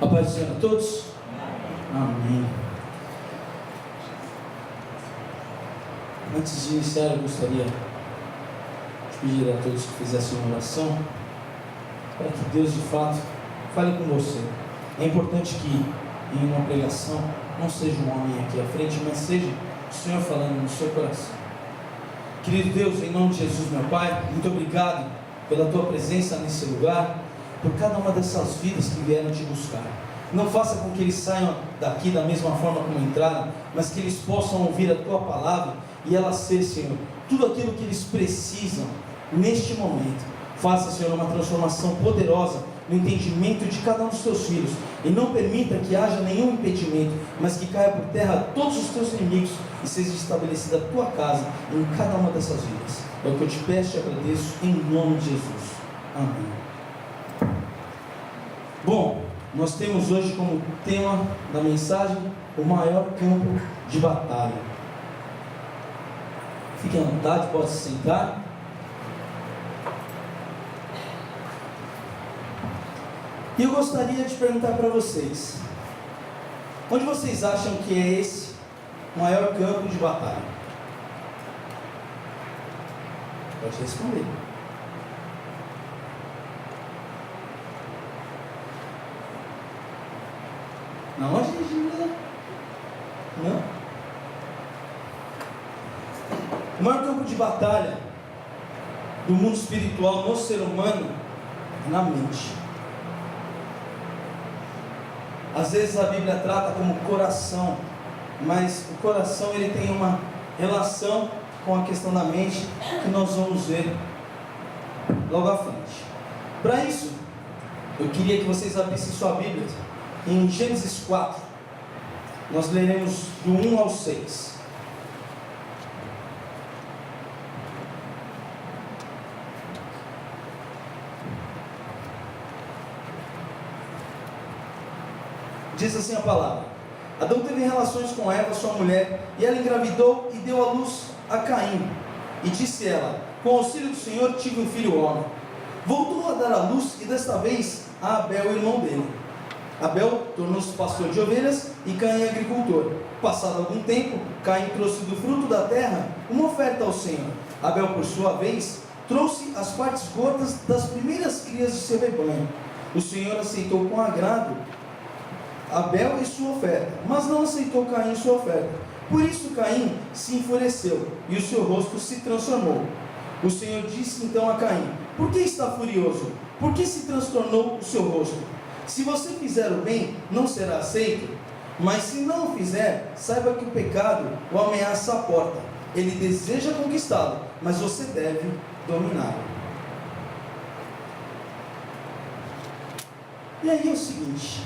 A paz do Senhor a todos. Amém. Antes de iniciar, eu gostaria de pedir a todos que fizessem uma oração para que Deus de fato fale com você. É importante que em uma pregação não seja um homem aqui à frente, mas seja o Senhor falando no seu coração. Querido Deus, em nome de Jesus, meu Pai, muito obrigado pela tua presença nesse lugar, por cada uma dessas vidas que vieram te buscar. Não faça com que eles saiam daqui da mesma forma como entraram, mas que eles possam ouvir a tua palavra e ela ser, Senhor, tudo aquilo que eles precisam neste momento. Faça, Senhor, uma transformação poderosa no entendimento de cada um dos teus filhos, e não permita que haja nenhum impedimento, mas que caia por terra todos os teus inimigos e seja estabelecida a tua casa em cada uma dessas vidas. É o que eu te peço e agradeço em nome de Jesus. Amém. Bom, nós temos hoje como tema da mensagem o maior campo de batalha. Fique à vontade, pode se sentar. E eu gostaria de perguntar para vocês: onde vocês acham que é esse maior campo de batalha? Pode responder. Na onde, Regina? Não? O maior campo de batalha do mundo espiritual no ser humano é na mente. Às vezes a Bíblia trata como coração, mas o coração ele tem uma relação com a questão da mente que nós vamos ver logo à frente. Para isso, eu queria que vocês abrissem sua Bíblia em Gênesis 4. Nós leremos do 1 ao 6. Diz assim a palavra: Adão teve relações com Eva, sua mulher, e ela engravidou e deu à luz a Caim. E disse ela: com o auxílio do Senhor tive um filho homem. Voltou a dar à luz, e desta vez a Abel, irmão dele. Abel tornou-se pastor de ovelhas e Caim agricultor. Passado algum tempo, Caim trouxe do fruto da terra uma oferta ao Senhor. Abel, por sua vez, trouxe as partes gordas das primeiras crias de seu rebanho. O Senhor aceitou com agrado Abel e sua oferta, mas não aceitou Caim e sua oferta. Por isso Caim se enfureceu e o seu rosto se transformou. O Senhor disse então a Caim: por que está furioso? Por que se transtornou o seu rosto? Se você fizer o bem, não será aceito, mas se não o fizer, saiba que o pecado o ameaça à porta. Ele deseja conquistá-lo, mas você deve dominá-lo. E aí é o seguinte: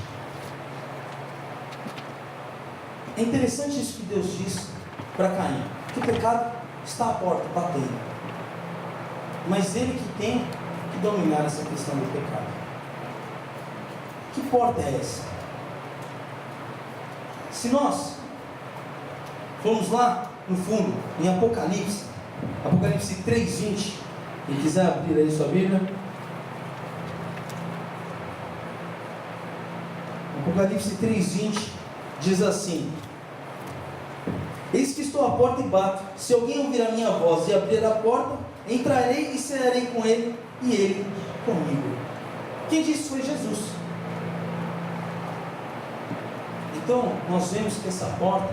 é interessante isso que Deus diz para Caim, que o pecado está à porta, batendo, mas ele que tem que dominar essa questão do pecado. Que porta é essa? Se nós formos lá no fundo, em Apocalipse 3:20, quem quiser abrir aí sua Bíblia, Apocalipse 3:20 diz assim: eis que estou à porta e bato. Se alguém ouvir a minha voz e abrir a porta, entrarei e cearei com ele e ele comigo. Quem disse foi Jesus. Então nós vemos que essa porta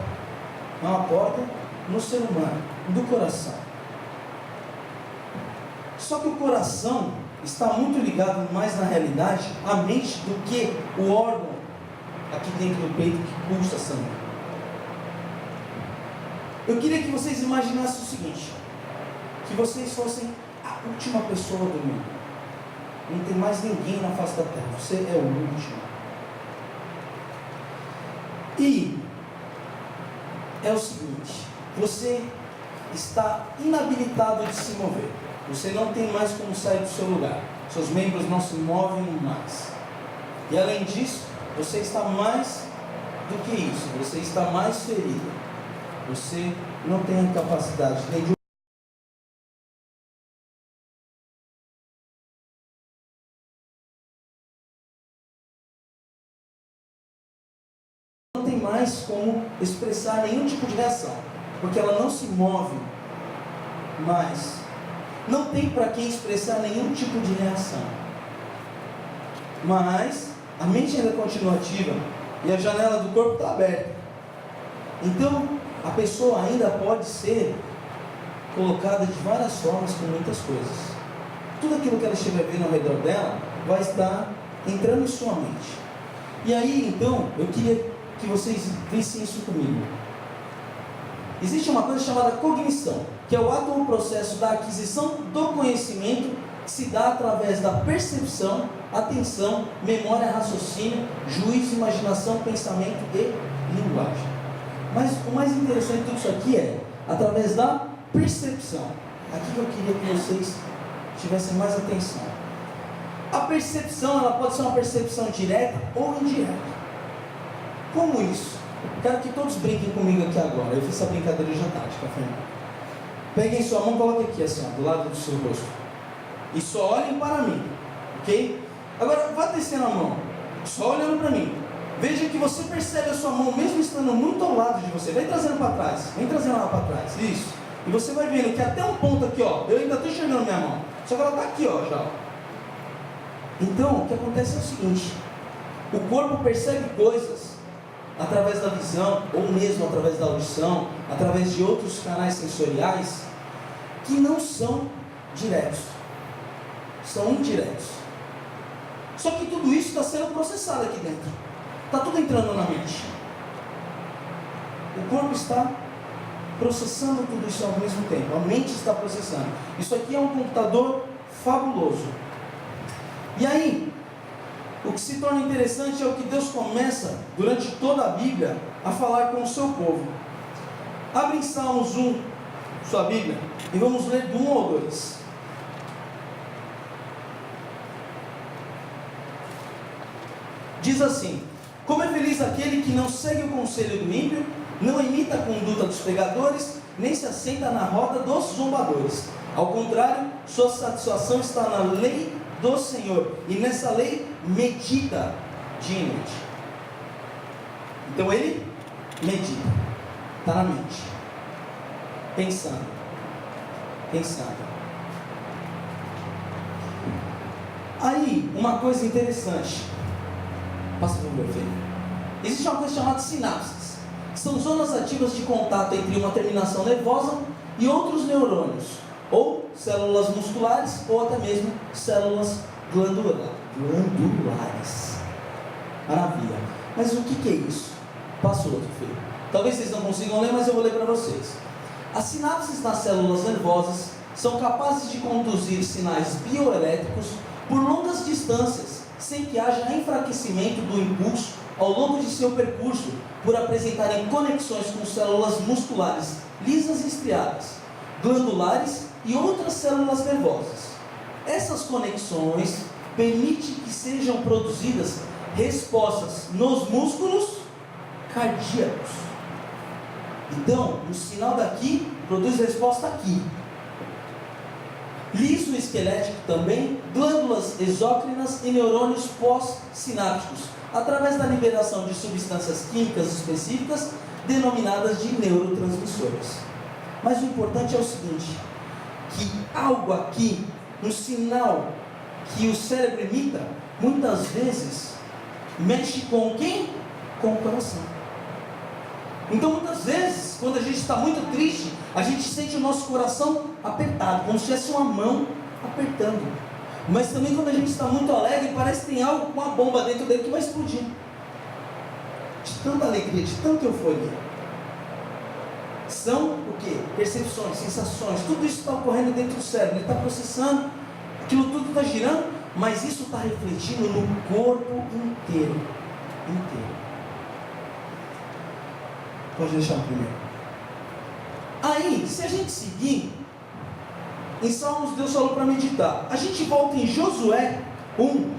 é uma porta no ser humano, do coração. Só que o coração está muito ligado mais na realidade à mente do que o órgão aqui dentro do peito que pulsa sangue. Eu queria que vocês imaginassem o seguinte: que vocês fossem a última pessoa do mundo. Não tem mais ninguém na face da terra, você é o último. E é o seguinte: você está inabilitado de se mover. Você não tem mais como sair do seu lugar. Seus membros não se movem mais. E além disso, você está mais do que isso. Você está mais ferido. Você não tem a capacidade nem de mais como expressar nenhum tipo de reação, porque ela não se move mais. Não tem para quem expressar nenhum tipo de reação. Mas a mente ainda continua ativa e a janela do corpo está aberta. Então, a pessoa ainda pode ser colocada de várias formas com muitas coisas. Tudo aquilo que ela estiver vendo ao redor dela vai estar entrando em sua mente. E aí, então, eu queria que vocês vissem isso comigo. Existe uma coisa chamada cognição, que é o ato ou processo da aquisição do conhecimento que se dá através da percepção, atenção, memória, raciocínio, juízo, imaginação, pensamento e linguagem. Mas o mais interessante de tudo isso aqui é através da percepção. Aqui que eu queria que vocês tivessem mais atenção. A percepção, ela pode ser uma percepção direta ou indireta. Como isso? Quero que todos brinquem comigo aqui agora. Eu fiz essa brincadeira já tática, Fernando. Peguem sua mão, coloquem aqui assim, ó, do lado do seu rosto. E só olhem para mim, ok? Agora, vá descendo a mão, só olhando para mim. Veja que você percebe a sua mão, mesmo estando muito ao lado de você. Vem trazendo para trás, vem trazendo ela para trás, isso. E você vai vendo que até um ponto aqui, ó, eu ainda estou enxergando minha mão. Só que ela está aqui, ó, já. Então, o que acontece é o seguinte. O corpo percebe coisas através da visão, ou mesmo através da audição, através de outros canais sensoriais, que não são diretos, são indiretos. Só que tudo isso está sendo processado aqui dentro, está tudo entrando na mente. O corpo está processando tudo isso ao mesmo tempo, a mente está processando. Isso aqui é um computador fabuloso. E aí, o que se torna interessante é o que Deus começa, durante toda a Bíblia, a falar com o seu povo. Abre em Salmos 1, sua Bíblia, e vamos ler do 1 ao 2. Diz assim: como é feliz aquele que não segue o conselho do ímpio, não imita a conduta dos pecadores, nem se assenta na roda dos zombadores. Ao contrário, sua satisfação está na lei do Senhor, e nessa lei medita dia e noite. Então ele medita, está na mente, pensando. Aí, uma coisa interessante, passa por meu filho. Existe uma coisa chamada sinapses, que são zonas ativas de contato entre uma terminação nervosa e outros neurônios, ou células musculares, ou até mesmo células glandulares. Maravilha. Mas o que é isso? Passa o outro, filho. Talvez vocês não consigam ler, mas eu vou ler para vocês. As sinapses nas células nervosas são capazes de conduzir sinais bioelétricos por longas distâncias, sem que haja enfraquecimento do impulso ao longo de seu percurso, por apresentarem conexões com células musculares lisas e estriadas, glandulares e outras células nervosas. Essas conexões permitem que sejam produzidas respostas nos músculos cardíacos. Então, o sinal daqui produz resposta aqui. Liso esquelético também, glândulas exócrinas e neurônios pós-sinápticos, através da liberação de substâncias químicas específicas, denominadas de neurotransmissores. Mas o importante é o seguinte, que algo aqui, um sinal que o cérebro emita, muitas vezes, mexe com quem? Com o coração. Então, muitas vezes, quando a gente está muito triste, a gente sente o nosso coração apertado, como se tivesse uma mão apertando. Mas também quando a gente está muito alegre, parece que tem algo com uma bomba dentro dele que vai explodir. De tanta alegria, de tanta euforia. São o quê? Percepções, sensações, tudo isso está ocorrendo dentro do cérebro. Ele está processando, aquilo tudo está girando, mas isso está refletindo no corpo inteiro. Pode deixar o primeiro. Aí, se a gente seguir, em Salmos Deus falou para meditar. A gente volta em Josué 1.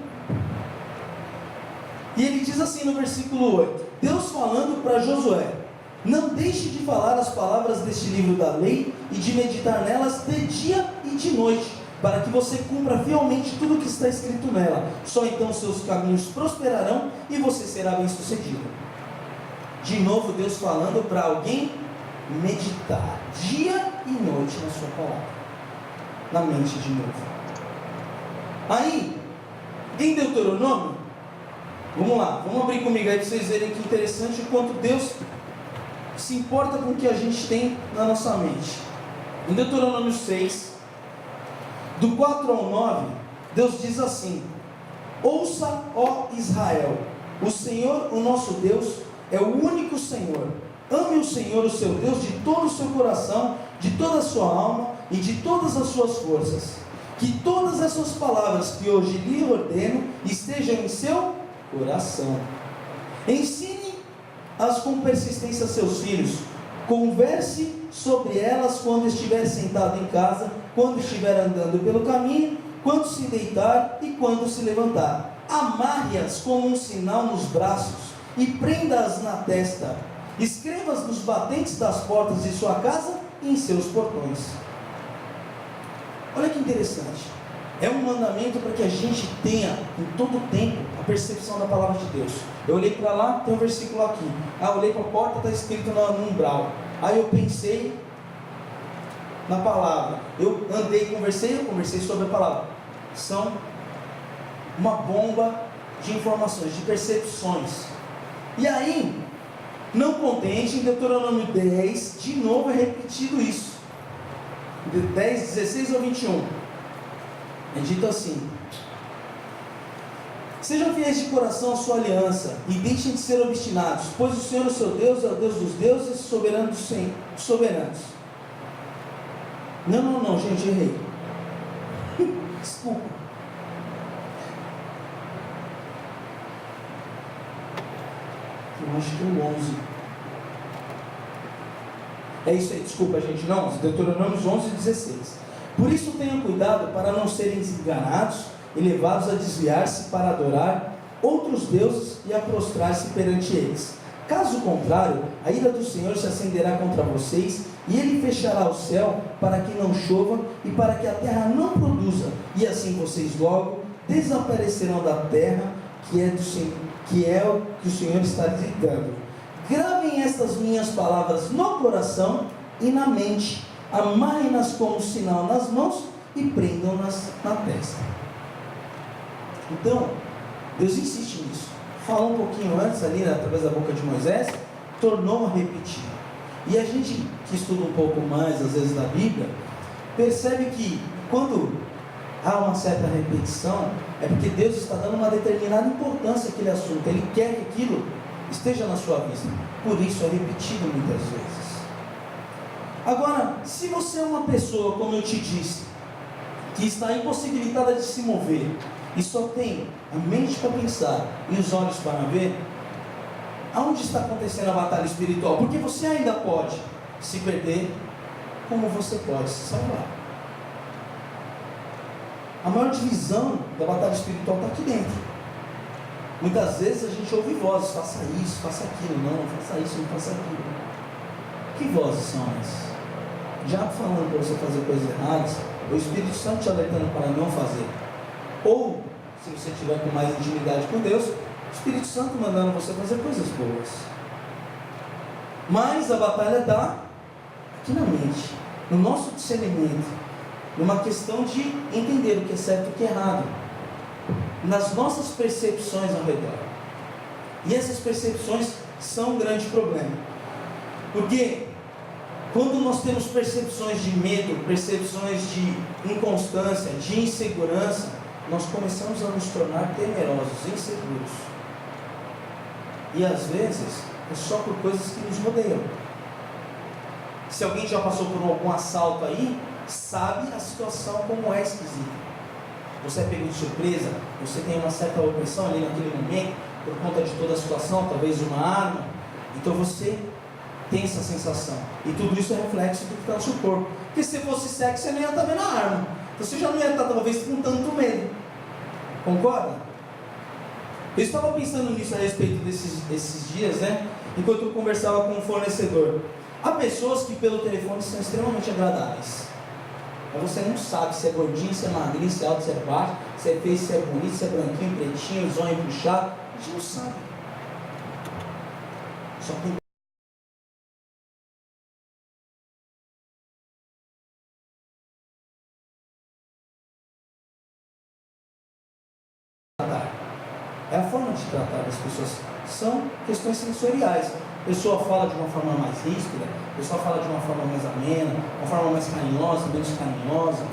E ele diz assim no versículo 8. Deus falando para Josué: não deixe de falar as palavras deste livro da lei e de meditar nelas de dia e de noite, para que você cumpra fielmente tudo o que está escrito nela. Só então seus caminhos prosperarão e você será bem sucedido. De novo, Deus falando para alguém meditar dia e noite na sua palavra, na mente de novo. Aí, em Deuteronômio, vamos lá, vamos abrir comigo aí para vocês verem que interessante o quanto Deus se importa com o que a gente tem na nossa mente. Em Deuteronômio 6, do 4 ao 9, Deus diz assim: ouça, ó Israel, o Senhor, o nosso Deus, é o único Senhor. Ame o Senhor, o seu Deus, de todo o seu coração, de toda a sua alma e de todas as suas forças. Que todas essas palavras que hoje lhe ordeno estejam em seu coração. Ensine-as com persistência a seus filhos. Converse sobre elas quando estiver sentado em casa, quando estiver andando pelo caminho, quando se deitar e quando se levantar. Amarre-as como um sinal nos braços e prenda-as na testa. Escreva-as nos batentes das portas de sua casa e em seus portões. Olha que interessante. É um mandamento para que a gente tenha em todo o tempo a percepção da palavra de Deus. Eu olhei para lá, tem um versículo aqui. Eu olhei para a porta, está escrito no umbral. Aí eu pensei na palavra. Eu andei, conversei sobre a palavra. São uma bomba de informações, de percepções. E aí, não contente, em Deuteronômio 10, de novo é repetido isso. De 10, 16 ao 21. É dito assim: sejam fiéis de coração à sua aliança, e deixem de ser obstinados, pois o Senhor, o seu Deus, é o Deus dos deuses, soberano dos soberanos. Não, gente, errei. Desculpa. Eu acho que é o 11. É isso aí, desculpa, gente. Não, Deuteronômio 11 e 16. Por isso tenham cuidado para não serem enganados e levados a desviar-se para adorar outros deuses e a prostrar-se perante eles. Caso contrário, a ira do Senhor se acenderá contra vocês, e Ele fechará o céu para que não chova e para que a terra não produza, e assim vocês logo desaparecerão da terra que é o que o Senhor está lhes dando. Gravem estas minhas palavras no coração e na mente, amarrem-nas como sinal nas mãos e prendam-nas na testa. Então, Deus insiste nisso. Falou um pouquinho antes ali, através da boca de Moisés, tornou a repetir. E a gente que estuda um pouco mais, às vezes, da Bíblia, percebe que quando há uma certa repetição, é porque Deus está dando uma determinada importância àquele assunto. Ele quer que aquilo esteja na sua vista. Por isso é repetido muitas vezes. Agora, se você é uma pessoa, como eu te disse, que está impossibilitada de se mover, e só tem a mente para pensar e os olhos para ver, aonde está acontecendo a batalha espiritual? Porque você ainda pode se perder, como você pode se salvar. A maior divisão da batalha espiritual está aqui dentro. Muitas vezes a gente ouve vozes: faça isso, faça aquilo, não, faça isso, não faça aquilo. Que vozes são essas? O diabo falando para você fazer coisas erradas, o Espírito Santo te alertando para não fazer. Ou, se você tiver com mais intimidade com Deus, o Espírito Santo mandando você fazer coisas boas. Mas a batalha está aqui na mente, no nosso discernimento, numa questão de entender o que é certo e o que é errado, nas nossas percepções ao redor. E essas percepções são um grande problema, porque quando nós temos percepções de medo, percepções de inconstância, de insegurança, nós começamos a nos tornar temerosos, inseguros. E às vezes é só por coisas que nos rodeiam. Se alguém já passou por algum assalto aí, sabe a situação como é esquisita. Você é pego de surpresa, você tem uma certa opressão ali naquele momento, por conta de toda a situação, talvez uma arma. Então você tem essa sensação. E tudo isso é reflexo do que está no seu corpo. Porque se fosse sexo, você não ia estar vendo a arma. Você já não ia estar, talvez, com tanto medo. Concorda? Eu estava pensando nisso a respeito desses dias, né? Enquanto eu conversava com um fornecedor. Há pessoas que pelo telefone são extremamente agradáveis. Mas você não sabe se é gordinho, se é magrinho, se é alto, se é baixo, se é feio, se é bonito, se é branquinho, pretinho, zóio puxado. A gente não sabe. Só tem é a forma de tratar das pessoas. São questões sensoriais. A pessoa fala de uma forma mais ríspida, a pessoa fala de uma forma mais amena, uma forma mais carinhosa, menos carinhosa,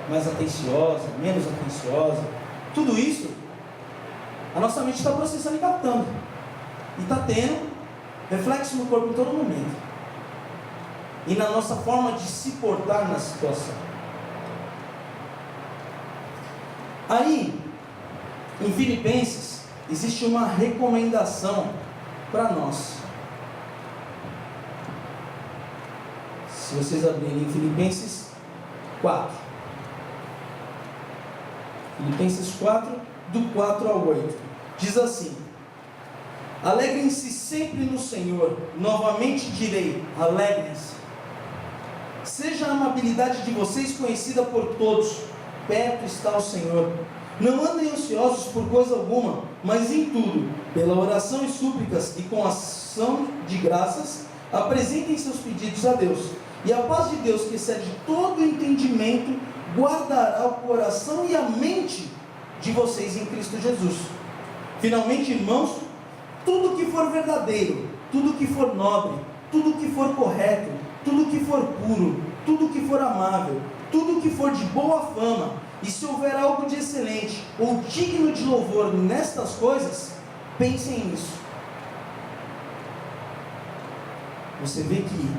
mais atenciosa, menos atenciosa. Tudo isso, a nossa mente está processando e captando. E está tendo reflexo no corpo em todo momento. E na nossa forma de se portar na situação. Aí, em Filipenses, existe uma recomendação para nós. Se vocês abrirem em Filipenses 4. Filipenses 4, do 4 ao 8. Diz assim: alegrem-se sempre no Senhor. Novamente direi, alegrem-se. Seja a amabilidade de vocês conhecida por todos. Perto está o Senhor. Não andem ansiosos por coisa alguma, mas em tudo, pela oração e súplicas e com ação de graças, apresentem seus pedidos a Deus. E a paz de Deus, que excede todo entendimento, guardará o coração e a mente de vocês em Cristo Jesus. Finalmente, irmãos, tudo que for verdadeiro, tudo que for nobre, tudo que for correto, tudo que for puro, tudo que for amável, tudo que for de boa fama, e se houver algo de excelente ou digno de louvor nestas coisas, pensem nisso. Você vê que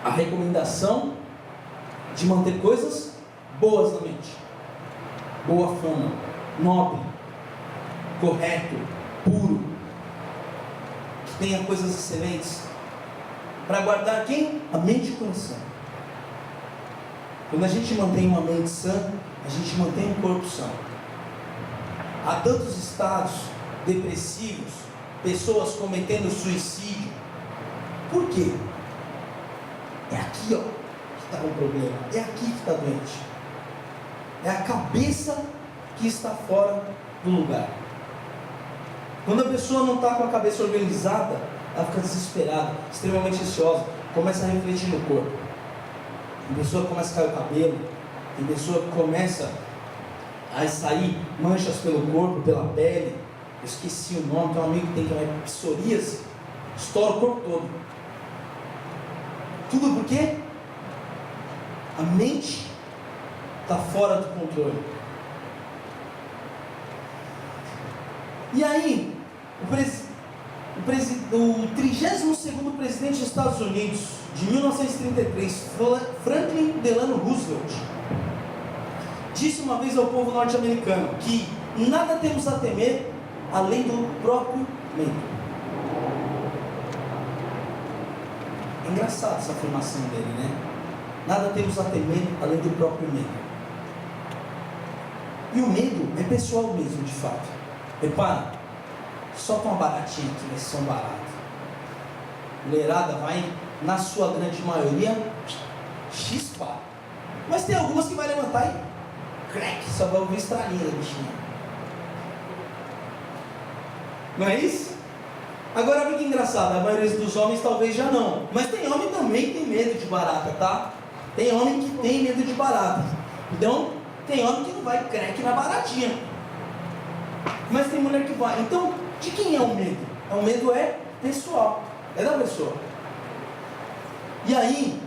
a recomendação de manter coisas boas na mente, boa fama, nobre, correto, puro, que tenha coisas excelentes, para guardar quem? A mente e o coração. Quando a gente mantém uma mente sã, a gente mantém um corpo são. Há tantos estados depressivos, pessoas cometendo suicídio. Por quê? É aqui, ó, que está o problema. É aqui que está doente. É a cabeça que está fora do lugar. Quando a pessoa não está com a cabeça organizada, ela fica desesperada, extremamente ansiosa, começa a refletir no corpo. Tem pessoa que começa a cair o cabelo, tem pessoa que começa a sair manchas pelo corpo, pela pele. Eu esqueci o nome, tem um amigo que tem que é psoríase, estoura o corpo todo. Tudo por quê? A mente está fora do controle. E aí, o 32º presidente dos Estados Unidos, de 1933, Franklin Delano Roosevelt, disse uma vez ao povo norte-americano que nada temos a temer além do próprio medo. É engraçado essa afirmação dele, né? Nada temos a temer além do próprio medo. E o medo é pessoal mesmo, de fato. Repara, solta uma baratinha aqui, vai ser um barato. Mulherada vai, na sua grande maioria, chispa. Mas tem algumas que vai levantar e crack, só vai ouvir estralinha da bichinha. Não é isso? Agora olha que engraçado, a maioria dos homens talvez já não. Mas tem homem também que tem medo de barata, tá? Tem homem que tem medo de barata. Então, tem homem que não vai crack na baratinha. Mas tem mulher que vai. Então, de quem é o medo? O medo é pessoal, é da pessoa. E aí,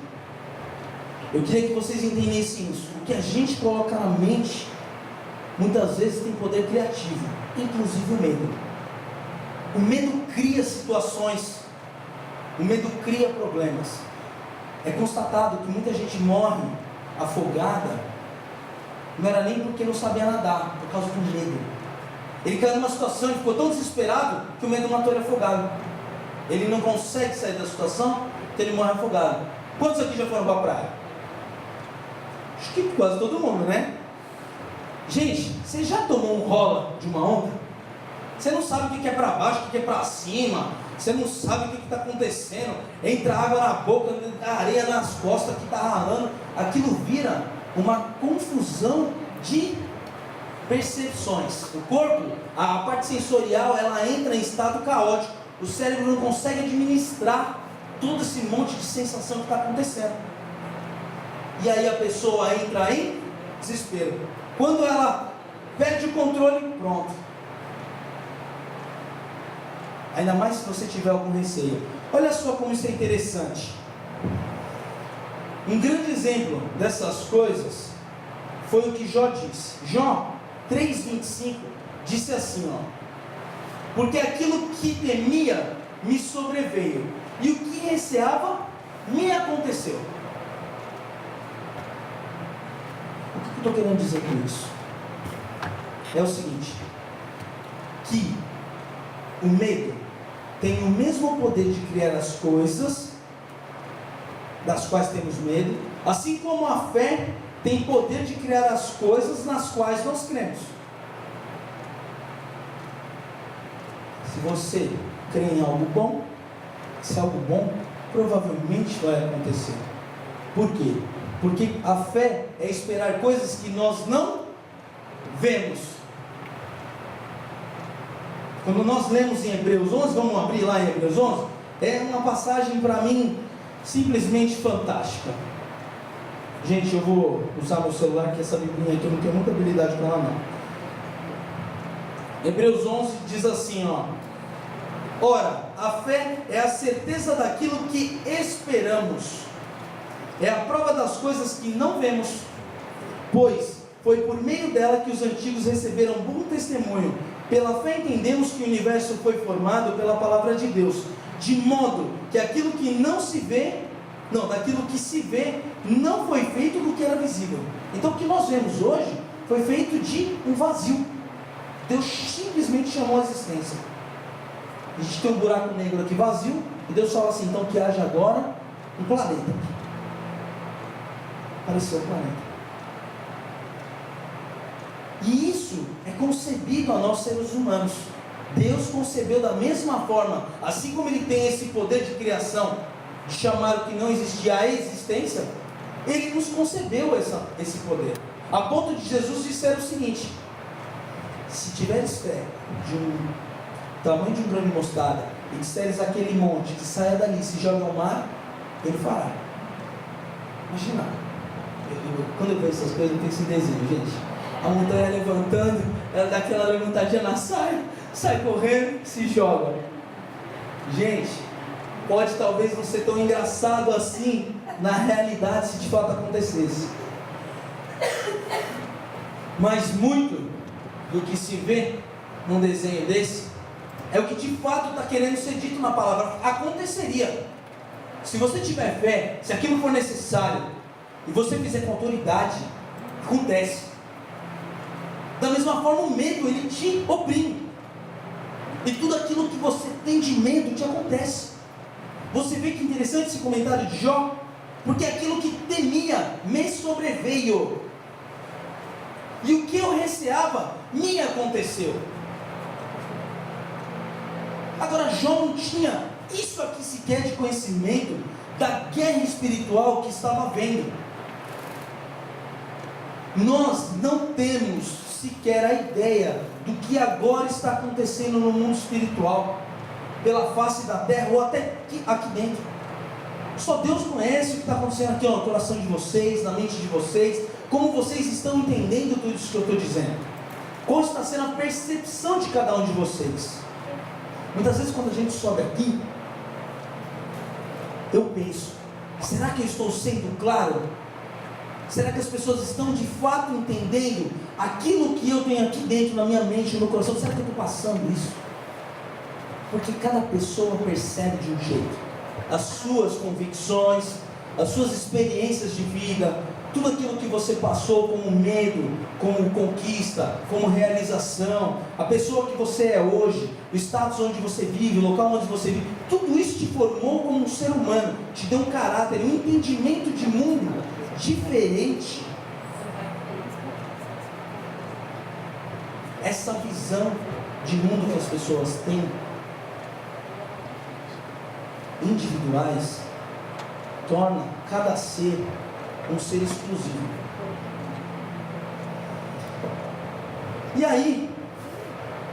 eu queria que vocês entendessem isso. O que a gente coloca na mente, muitas vezes tem poder criativo, inclusive o medo. O medo cria situações, o medo cria problemas. É constatado que muita gente morre afogada, não era nem porque não sabia nadar, por causa do medo. Ele caiu numa situação e ficou tão desesperado que o medo matou ele afogado. Ele não consegue sair da situação, então ele morre afogado. Quantos aqui já foram para a praia? Acho que quase todo mundo, né? Gente, você já tomou um rola de uma onda? Você não sabe o que é para baixo, o que é para cima. Você não sabe o que está acontecendo. Entra água na boca, areia nas costas que está ralando. Aquilo vira uma confusão de percepções. O corpo, a parte sensorial, ela entra em estado caótico. O cérebro não consegue administrar todo esse monte de sensação que está acontecendo. E aí a pessoa entra em desespero. Quando ela perde o controle, pronto. Ainda mais se você tiver algum receio. Olha só como isso é interessante. Um grande exemplo dessas coisas foi o que Jó disse. Jó 3,25 disse assim, ó: porque aquilo que temia me sobreveio, e o que receava me aconteceu. O que eu estou querendo dizer com isso? É o seguinte, que o medo tem o mesmo poder de criar as coisas das quais temos medo, assim como a fé tem poder de criar as coisas nas quais nós cremos. Se você crê em algo bom, se algo bom provavelmente vai acontecer. Por quê? Porque a fé é esperar coisas que nós não vemos. Quando nós lemos em Hebreus 11, vamos abrir lá em Hebreus 11, é uma passagem para mim simplesmente fantástica. Gente, eu vou usar meu celular, que essa biblinha aqui eu não tenho muita habilidade com ela não. Hebreus 11 diz assim, ó: ora, a fé é a certeza daquilo que esperamos, é a prova das coisas que não vemos, pois foi por meio dela que os antigos receberam bom testemunho. Pela fé entendemos que o universo foi formado pela palavra de Deus, de modo que aquilo que não se vê, daquilo que se vê, não foi feito do que era visível. Então o que nós vemos hoje foi feito de um vazio. Deus simplesmente chamou a existência. A gente tem um buraco negro aqui vazio, e Deus fala assim, então que haja agora um planeta. Apareceu o planeta. E isso é concebido a nós seres humanos. Deus concebeu da mesma forma, assim como Ele tem esse poder de criação, de chamar o que não existia à existência, Ele nos concebeu esse poder, a ponto de Jesus disser o seguinte: se tiveres fé de um tamanho de um grão de mostarda, e disseres aquele monte que saia dali e se joga ao mar, Ele fará. Imagina, quando eu vejo essas coisas eu tenho esse desejo, gente. A montanha levantando, ela dá aquela levantadinha na saia, sai correndo, se joga. Gente, pode talvez não ser tão engraçado assim na realidade, se de fato acontecesse, mas muito do que se vê num desenho desse é o que de fato está querendo ser dito na palavra. Aconteceria. Se você tiver fé, se aquilo for necessário, e você fizer com autoridade, acontece. Da mesma forma, o medo, ele te oprime, e tudo aquilo que você tem de medo te acontece. Você vê que interessante esse comentário de Jó, porque aquilo que temia me sobreveio, e o que eu receava me aconteceu. Agora, Jó não tinha isso aqui sequer de conhecimento da guerra espiritual que estava havendo. Nós não temos sequer a ideia do que agora está acontecendo no mundo espiritual, pela face da terra ou até aqui dentro. Só Deus conhece o que está acontecendo aqui no coração de vocês, na mente de vocês, como vocês estão entendendo tudo isso que eu estou dizendo, qual está sendo a percepção de cada um de vocês. Muitas vezes quando a gente sobe aqui, eu penso, será que eu estou sendo claro? Será que as pessoas estão de fato entendendo aquilo que eu tenho aqui dentro, na minha mente, no meu coração? Será que eu estou passando isso? Porque cada pessoa percebe de um jeito. As suas convicções, as suas experiências de vida, tudo aquilo que você passou como medo, como conquista, como realização, a pessoa que você é hoje, o status onde você vive, o local onde você vive, tudo isso te formou como um ser humano, te deu um caráter, um entendimento de mundo diferente. Essa visão de mundo que as pessoas têm, individuais, torna cada ser um ser exclusivo. E aí,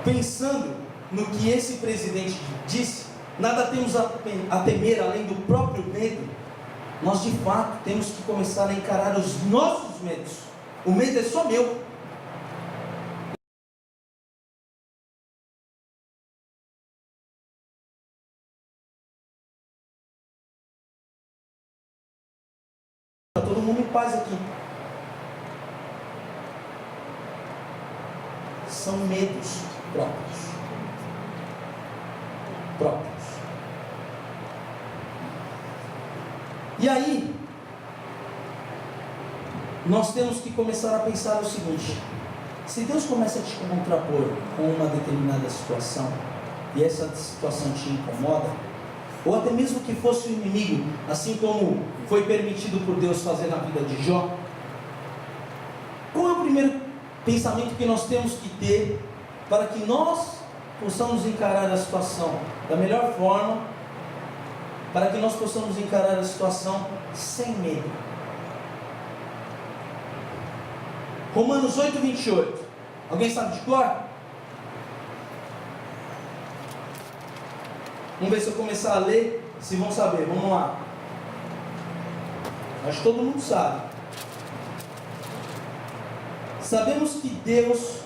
pensando no que esse presidente disse, nada temos a temer além do próprio medo. Nós de fato temos que começar a encarar os nossos medos. O medo é só meu. Está todo mundo em paz aqui. São medos próprios. E aí, nós temos que começar a pensar o seguinte: se Deus começa a te contrapor com uma determinada situação, e essa situação te incomoda, ou até mesmo que fosse o inimigo, assim como foi permitido por Deus fazer na vida de Jó, qual é o primeiro pensamento que nós temos que ter para que nós possamos encarar a situação da melhor forma, para que nós possamos encarar a situação sem medo? Romanos 8:28. Alguém sabe de cor? Vamos ver se eu começar a ler, se vão saber. Vamos lá. Acho que todo mundo sabe. Sabemos que Deus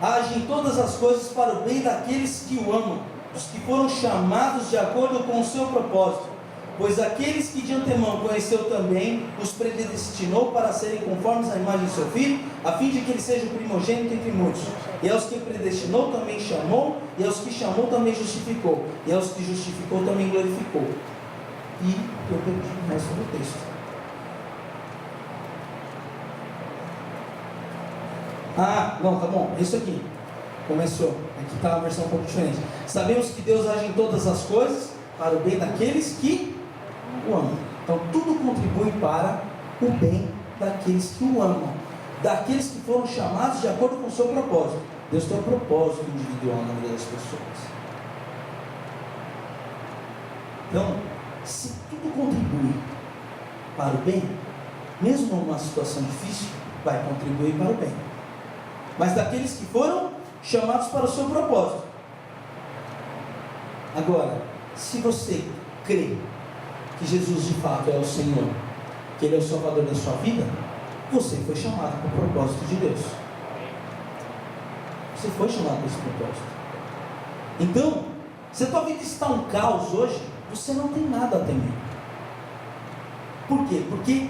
age em todas as coisas para o bem daqueles que o amam, os que foram chamados de acordo com o seu propósito. Pois aqueles que de antemão conheceu também, os predestinou para serem conformes à imagem de seu Filho, a fim de que ele seja o primogênito entre muitos. E aos que predestinou também chamou, e aos que chamou também justificou, e aos que justificou também glorificou. E eu perdi o resto do texto. Não, tá bom, isso aqui. Começou. Aqui está a versão um pouco diferente. Sabemos que Deus age em todas as coisas para o bem daqueles que o amam. Então tudo contribui para o bem daqueles que o amam, daqueles que foram chamados de acordo com o seu propósito. Deus tem um propósito individual na vida das pessoas. Então, se tudo contribui para o bem, mesmo numa situação difícil, vai contribuir para o bem. Mas daqueles que foram chamados para o seu propósito. Agora, se você crê que Jesus de fato é o Senhor, que Ele é o Salvador da sua vida, você foi chamado para o propósito de Deus. Você foi chamado para esse propósito. Então, se a tua vida está um caos hoje, você não tem nada a temer. Por quê? Porque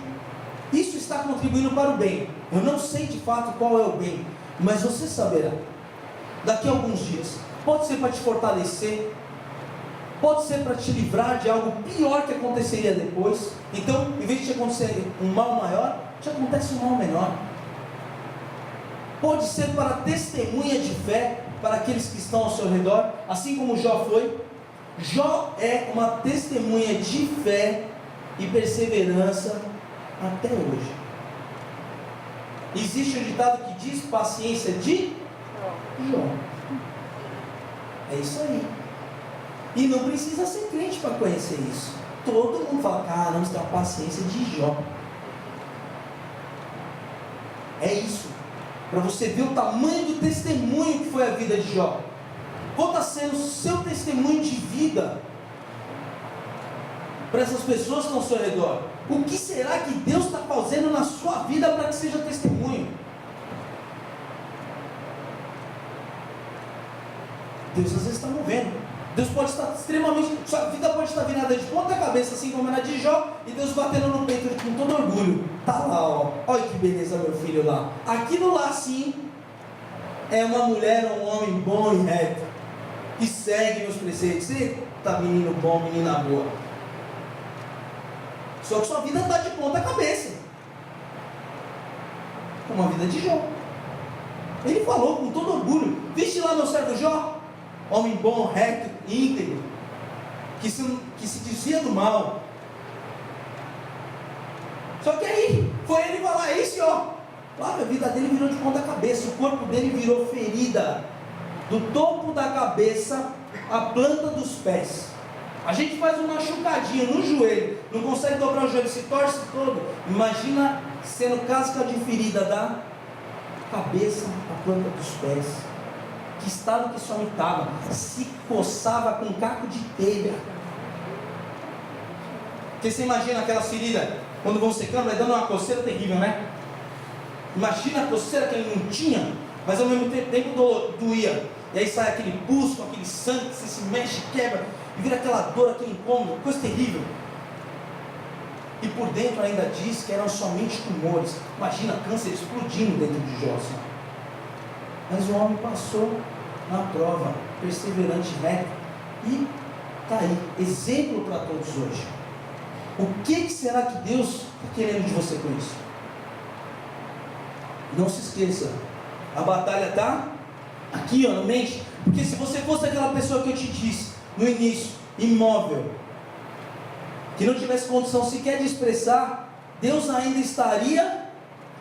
isso está contribuindo para o bem. Eu não sei de fato qual é o bem, mas você saberá daqui a alguns dias. Pode ser para te fortalecer, pode ser para te livrar de algo pior que aconteceria depois. Então, em vez de te acontecer um mal maior, te acontece um mal menor. Pode ser para testemunha de fé para aqueles que estão ao seu redor, assim como Jó foi. Jó é uma testemunha de fé e perseverança até hoje. Existe um ditado que diz: paciência de Jó. É isso aí. E não precisa ser crente para conhecer isso. Todo mundo fala: caramba, você tem a paciência de Jó. É isso. Para você ver o tamanho do testemunho que foi a vida de Jó. Qual está sendo o seu testemunho de vida para essas pessoas que estão ao seu redor? O que será que Deus está fazendo na sua vida para que seja testemunho? Deus às vezes está movendo. Deus pode estar extremamente... Sua vida pode estar virada de ponta cabeça, assim como era de Jó, e Deus batendo no peito com todo orgulho. Está lá, ó. Olha que beleza, meu filho lá. Aquilo lá, sim, é uma mulher ou um homem bom e reto, que segue meus preceitos. Eita, menino bom, menina boa. Só que sua vida está de ponta cabeça, como a vida de Jó. Ele falou com todo orgulho: viste lá meu servo Jó? Homem bom, reto, íntegro, que se dizia do mal. Só que aí, foi ele falar isso, ó. Claro, a vida dele virou de ponta cabeça, o corpo dele virou ferida, do topo da cabeça à planta dos pés. A gente faz uma machucadinha no joelho, não consegue dobrar o joelho, se torce todo. Imagina sendo casca de ferida da cabeça à planta dos pés. Que estado que esse homem estava? Se coçava com um caco de telha. Porque você imagina aquela ferida, quando vão secando, vai dando uma coceira terrível, né? Imagina a coceira que ele não tinha, mas ao mesmo tempo doía. E aí sai aquele pus com aquele sangue, você se mexe, quebra, e vira aquela dor, aquele incômodo, coisa terrível. E por dentro ainda diz que eram somente tumores. Imagina câncer explodindo dentro de Jó. Mas o homem passou na prova, perseverante, reto, e está aí, exemplo para todos hoje. O que será que Deus está querendo de você com isso? Não se esqueça, a batalha está aqui, ó, na mente. Porque se você fosse aquela pessoa que eu te disse no início, imóvel, que não tivesse condição sequer de expressar, Deus ainda estaria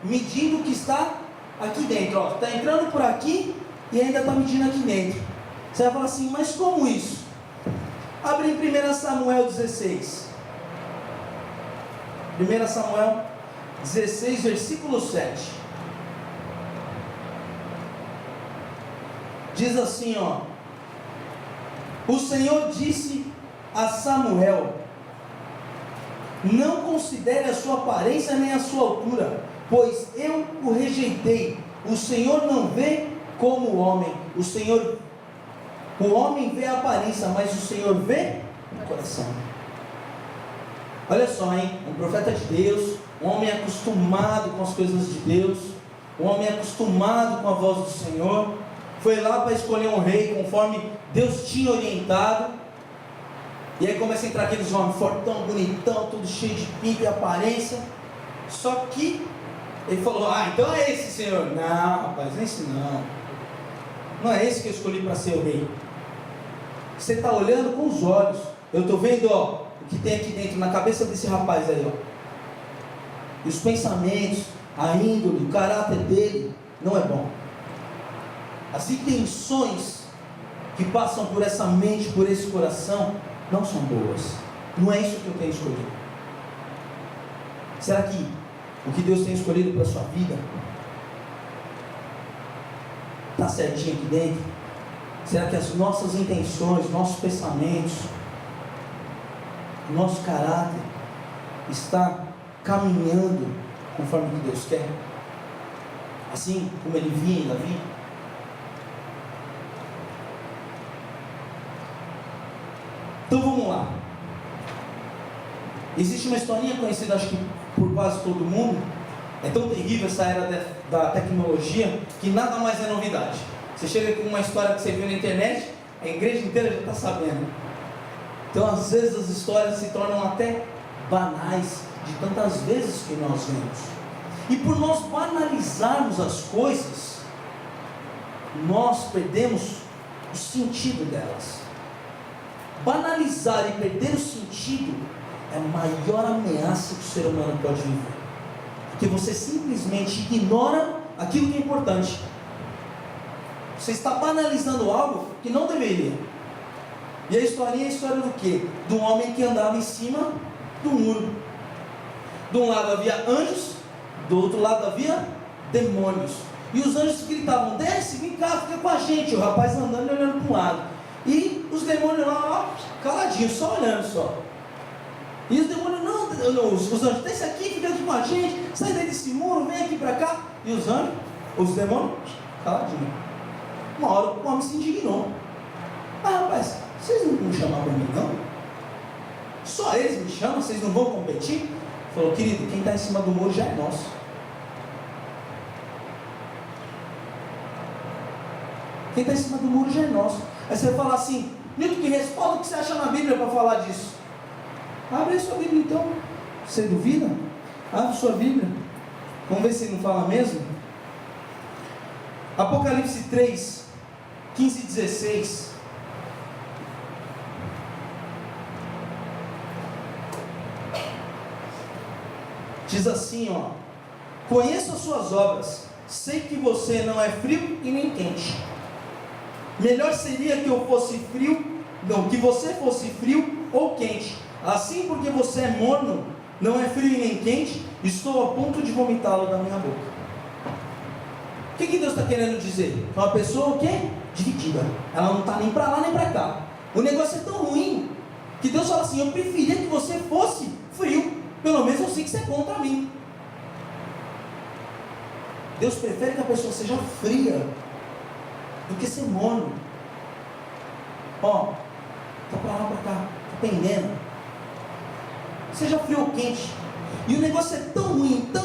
medindo o que está aqui dentro. Está entrando por aqui e ainda está medindo aqui dentro. Você vai falar assim, mas como isso? Abre em 1 Samuel 16. 1 Samuel 16, versículo 7. Diz assim, ó: o Senhor disse a Samuel: não considere a sua aparência nem a sua altura, pois eu o rejeitei. O Senhor não vê como o homem. O homem vê a aparência, mas o Senhor vê o coração. Olha só, hein? Um profeta de Deus, um homem acostumado com as coisas de Deus, um homem acostumado com a voz do Senhor, foi lá para escolher um rei conforme Deus tinha orientado. E aí começa a entrar aqueles homens fortão, bonitão, tudo cheio de pinta e aparência. Só que ele falou: então é esse, Senhor. Não, rapaz, não é esse não. Não é esse que eu escolhi para ser o rei. Você está olhando com os olhos. Eu estou vendo, ó, o que tem aqui dentro, na cabeça desse rapaz aí, ó. E os pensamentos, a índole, o caráter dele não é bom. As intenções que passam por essa mente, por esse coração, não são boas. Não é isso que eu tenho escolhido. Será que o que Deus tem escolhido para a sua vida está certinho aqui dentro? Será que as nossas intenções, nossos pensamentos, nosso caráter está caminhando conforme o que Deus quer? Assim como ele via em Davi? Então vamos lá. Existe uma historinha conhecida, acho que por quase todo mundo. É tão terrível essa era da tecnologia que nada mais é novidade. Você chega com uma história que você viu na internet, a igreja inteira já está sabendo. Então às vezes as histórias se tornam até banais de tantas vezes que nós vemos. E por nós banalizarmos as coisas, nós perdemos o sentido delas. Banalizar e perder o sentido é a maior ameaça que o ser humano pode viver. Porque você simplesmente ignora aquilo que é importante. Você está banalizando algo que não deveria. E a historinha é a história do quê? De um homem que andava em cima do muro. De um lado havia anjos, do outro lado havia demônios. E os anjos gritavam: desce, vem cá, fica com a gente. O rapaz andando e olhando para um lado. E os demônios lá, caladinhos, só olhando só. E os demônios, não, os anjos, desce aqui, fica aqui com a gente, sai daí desse muro, vem aqui para cá. E os anjos, os demônios, caladinhos. Uma hora o homem se indignou: rapaz, vocês não vão chamar para mim não? Só eles me chamam, vocês não vão competir? Falou: querido, quem está em cima do muro já é nosso. Quem está em cima do muro já é nosso. Aí você vai falar assim: Nilton, que respaldo que você acha na Bíblia para falar disso? Abre a sua Bíblia então. Você duvida? Abre sua Bíblia. Vamos ver se não fala mesmo. Apocalipse 3, 15 e 16. Diz assim, ó: conheço as suas obras, sei que você não é frio e nem quente. Melhor seria que eu fosse frio, não, que você fosse frio ou quente. Assim, porque você é morno, não é frio e nem quente, estou a ponto de vomitá-lo da minha boca. O que Deus está querendo dizer? É uma pessoa o quê? Dividida. Ela não está nem para lá nem para cá. O negócio é tão ruim que Deus fala assim: eu preferia que você fosse frio. Pelo menos eu sei que você é contra mim. Deus prefere que a pessoa seja fria do que ser morno. Ó, tá para lá, para cá, tá pendendo. Seja frio ou quente. E o negócio é tão ruim, tão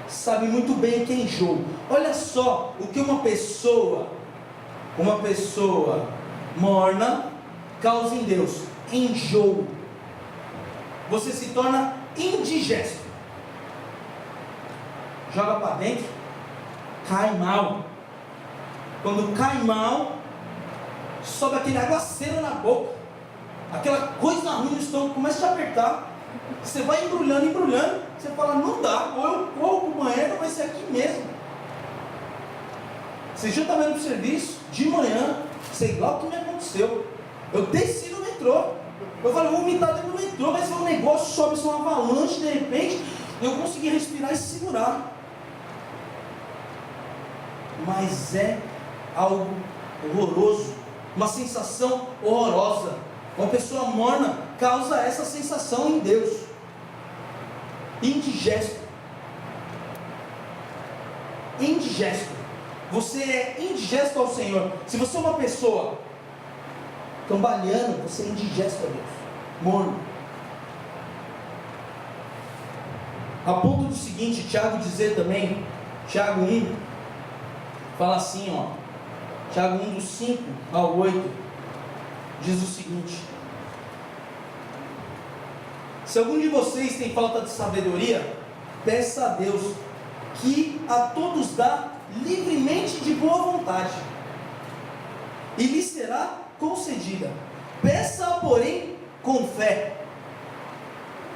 sabe muito bem que é enjoo. Olha só o que uma pessoa morna causa em Deus: enjoo. Você se torna indigesto. Joga para dentro, cai mal. Quando cai mal, sobe aquele aguaceiro na boca, aquela coisa ruim no estômago começa a te apertar. Você vai embrulhando, você fala: não dá, ou eu corro para o banheiro, vai ser aqui mesmo. Você já está vendo para o serviço, de manhã, sei lá o que me aconteceu. Eu desci no metrô, eu falei: vou vomitar dentro do metrô, mas o negócio sobe, isso é uma avalanche, de repente, eu consegui respirar e segurar. Mas é algo horroroso, uma sensação horrorosa. Uma pessoa morna causa essa sensação em Deus. Indigesto. Indigesto. Você é indigesto ao Senhor. Se você é uma pessoa cambaleando, você é indigesto a Deus. Morno. A ponto do seguinte, Tiago dizer também, Tiago 1, fala assim, ó, Tiago 1 do 5 ao 8, diz o seguinte: se algum de vocês tem falta de sabedoria, peça a Deus, que a todos dá livremente de boa vontade, e lhe será concedida. Peça, porém, com fé,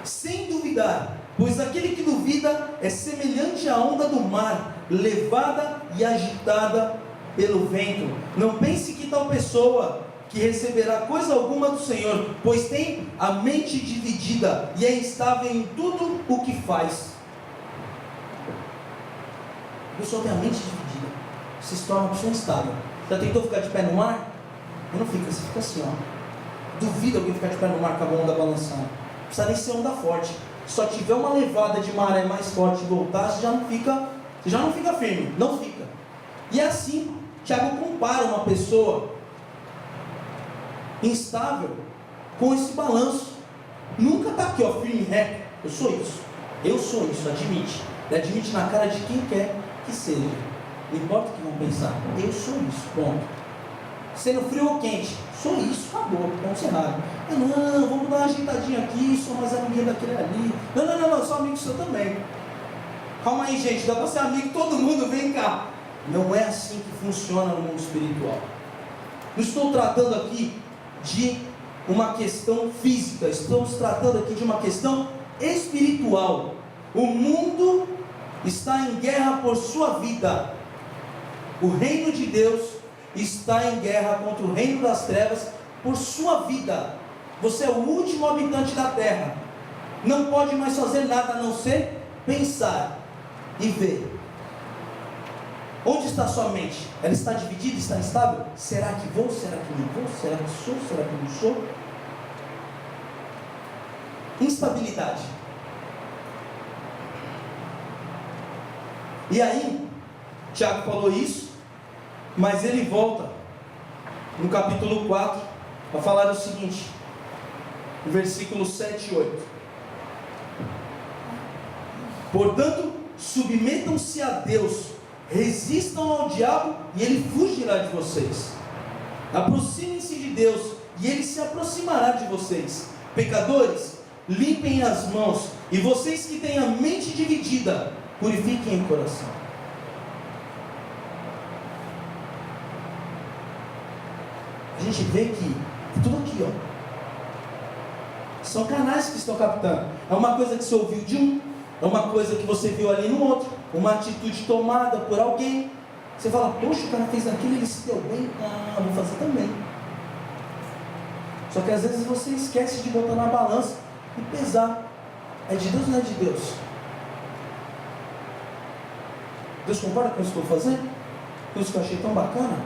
sem duvidar, pois aquele que duvida é semelhante à onda do mar, levada e agitada pelo vento. Não pense que tal pessoa que receberá coisa alguma do Senhor, pois tem a mente dividida e é instável em tudo o que faz. A pessoa tem a mente dividida, você se torna uma pessoa instável. Já tentou ficar de pé no mar? Não fica, você fica assim, ó. Duvida alguém ficar de pé no mar com a onda balançando. Não precisa nem ser onda forte. Se só tiver uma levada de maré mais forte e voltar, você já não fica firme, não fica. E assim, Tiago compara uma pessoa instável com esse balanço. Nunca está aqui, ó, firme, reto. Eu sou isso, admite. Admite na cara de quem quer que seja. Não importa o que vão pensar, eu sou isso, ponto. Sendo frio ou quente, sou isso, acabou, ponto errado. Não, vamos dar uma ajeitadinha aqui, sou mais amiguinho daquele ali. Não, sou amigo seu também. Calma aí, gente, dá para ser amigo de todo mundo, vem cá. Não é assim que funciona no mundo espiritual. Não estou tratando aqui de uma questão física, estamos tratando aqui de uma questão espiritual. O mundo está em guerra por sua vida. O reino de Deus está em guerra contra o reino das trevas por sua vida. Você é o último habitante da terra. Não pode mais fazer nada a não ser pensar e ver. Onde está sua mente? Ela está dividida? Está instável? Será que vou? Será que não vou? Será que sou? Será que não sou? Instabilidade. E aí, Tiago falou isso, mas ele volta no capítulo 4 para falar o seguinte, no versículo 7 e 8. Portanto, submetam-se a Deus, resistam ao diabo e ele fugirá de vocês. Aproximem-se de Deus e ele se aproximará de vocês. Pecadores, limpem as mãos, e vocês que têm a mente dividida, purifiquem o coração. A gente vê que tudo aqui, ó, são canais que estão captando. É uma coisa que você ouviu de um, é uma coisa que você viu ali no outro, uma atitude tomada por alguém. Você fala: poxa, o cara fez aquilo, ele se deu bem, vou fazer também. Só que às vezes você esquece de botar na balança e pesar. É de Deus ou não é de Deus? Deus concorda com isso que eu estou fazendo? Com isso que eu achei tão bacana?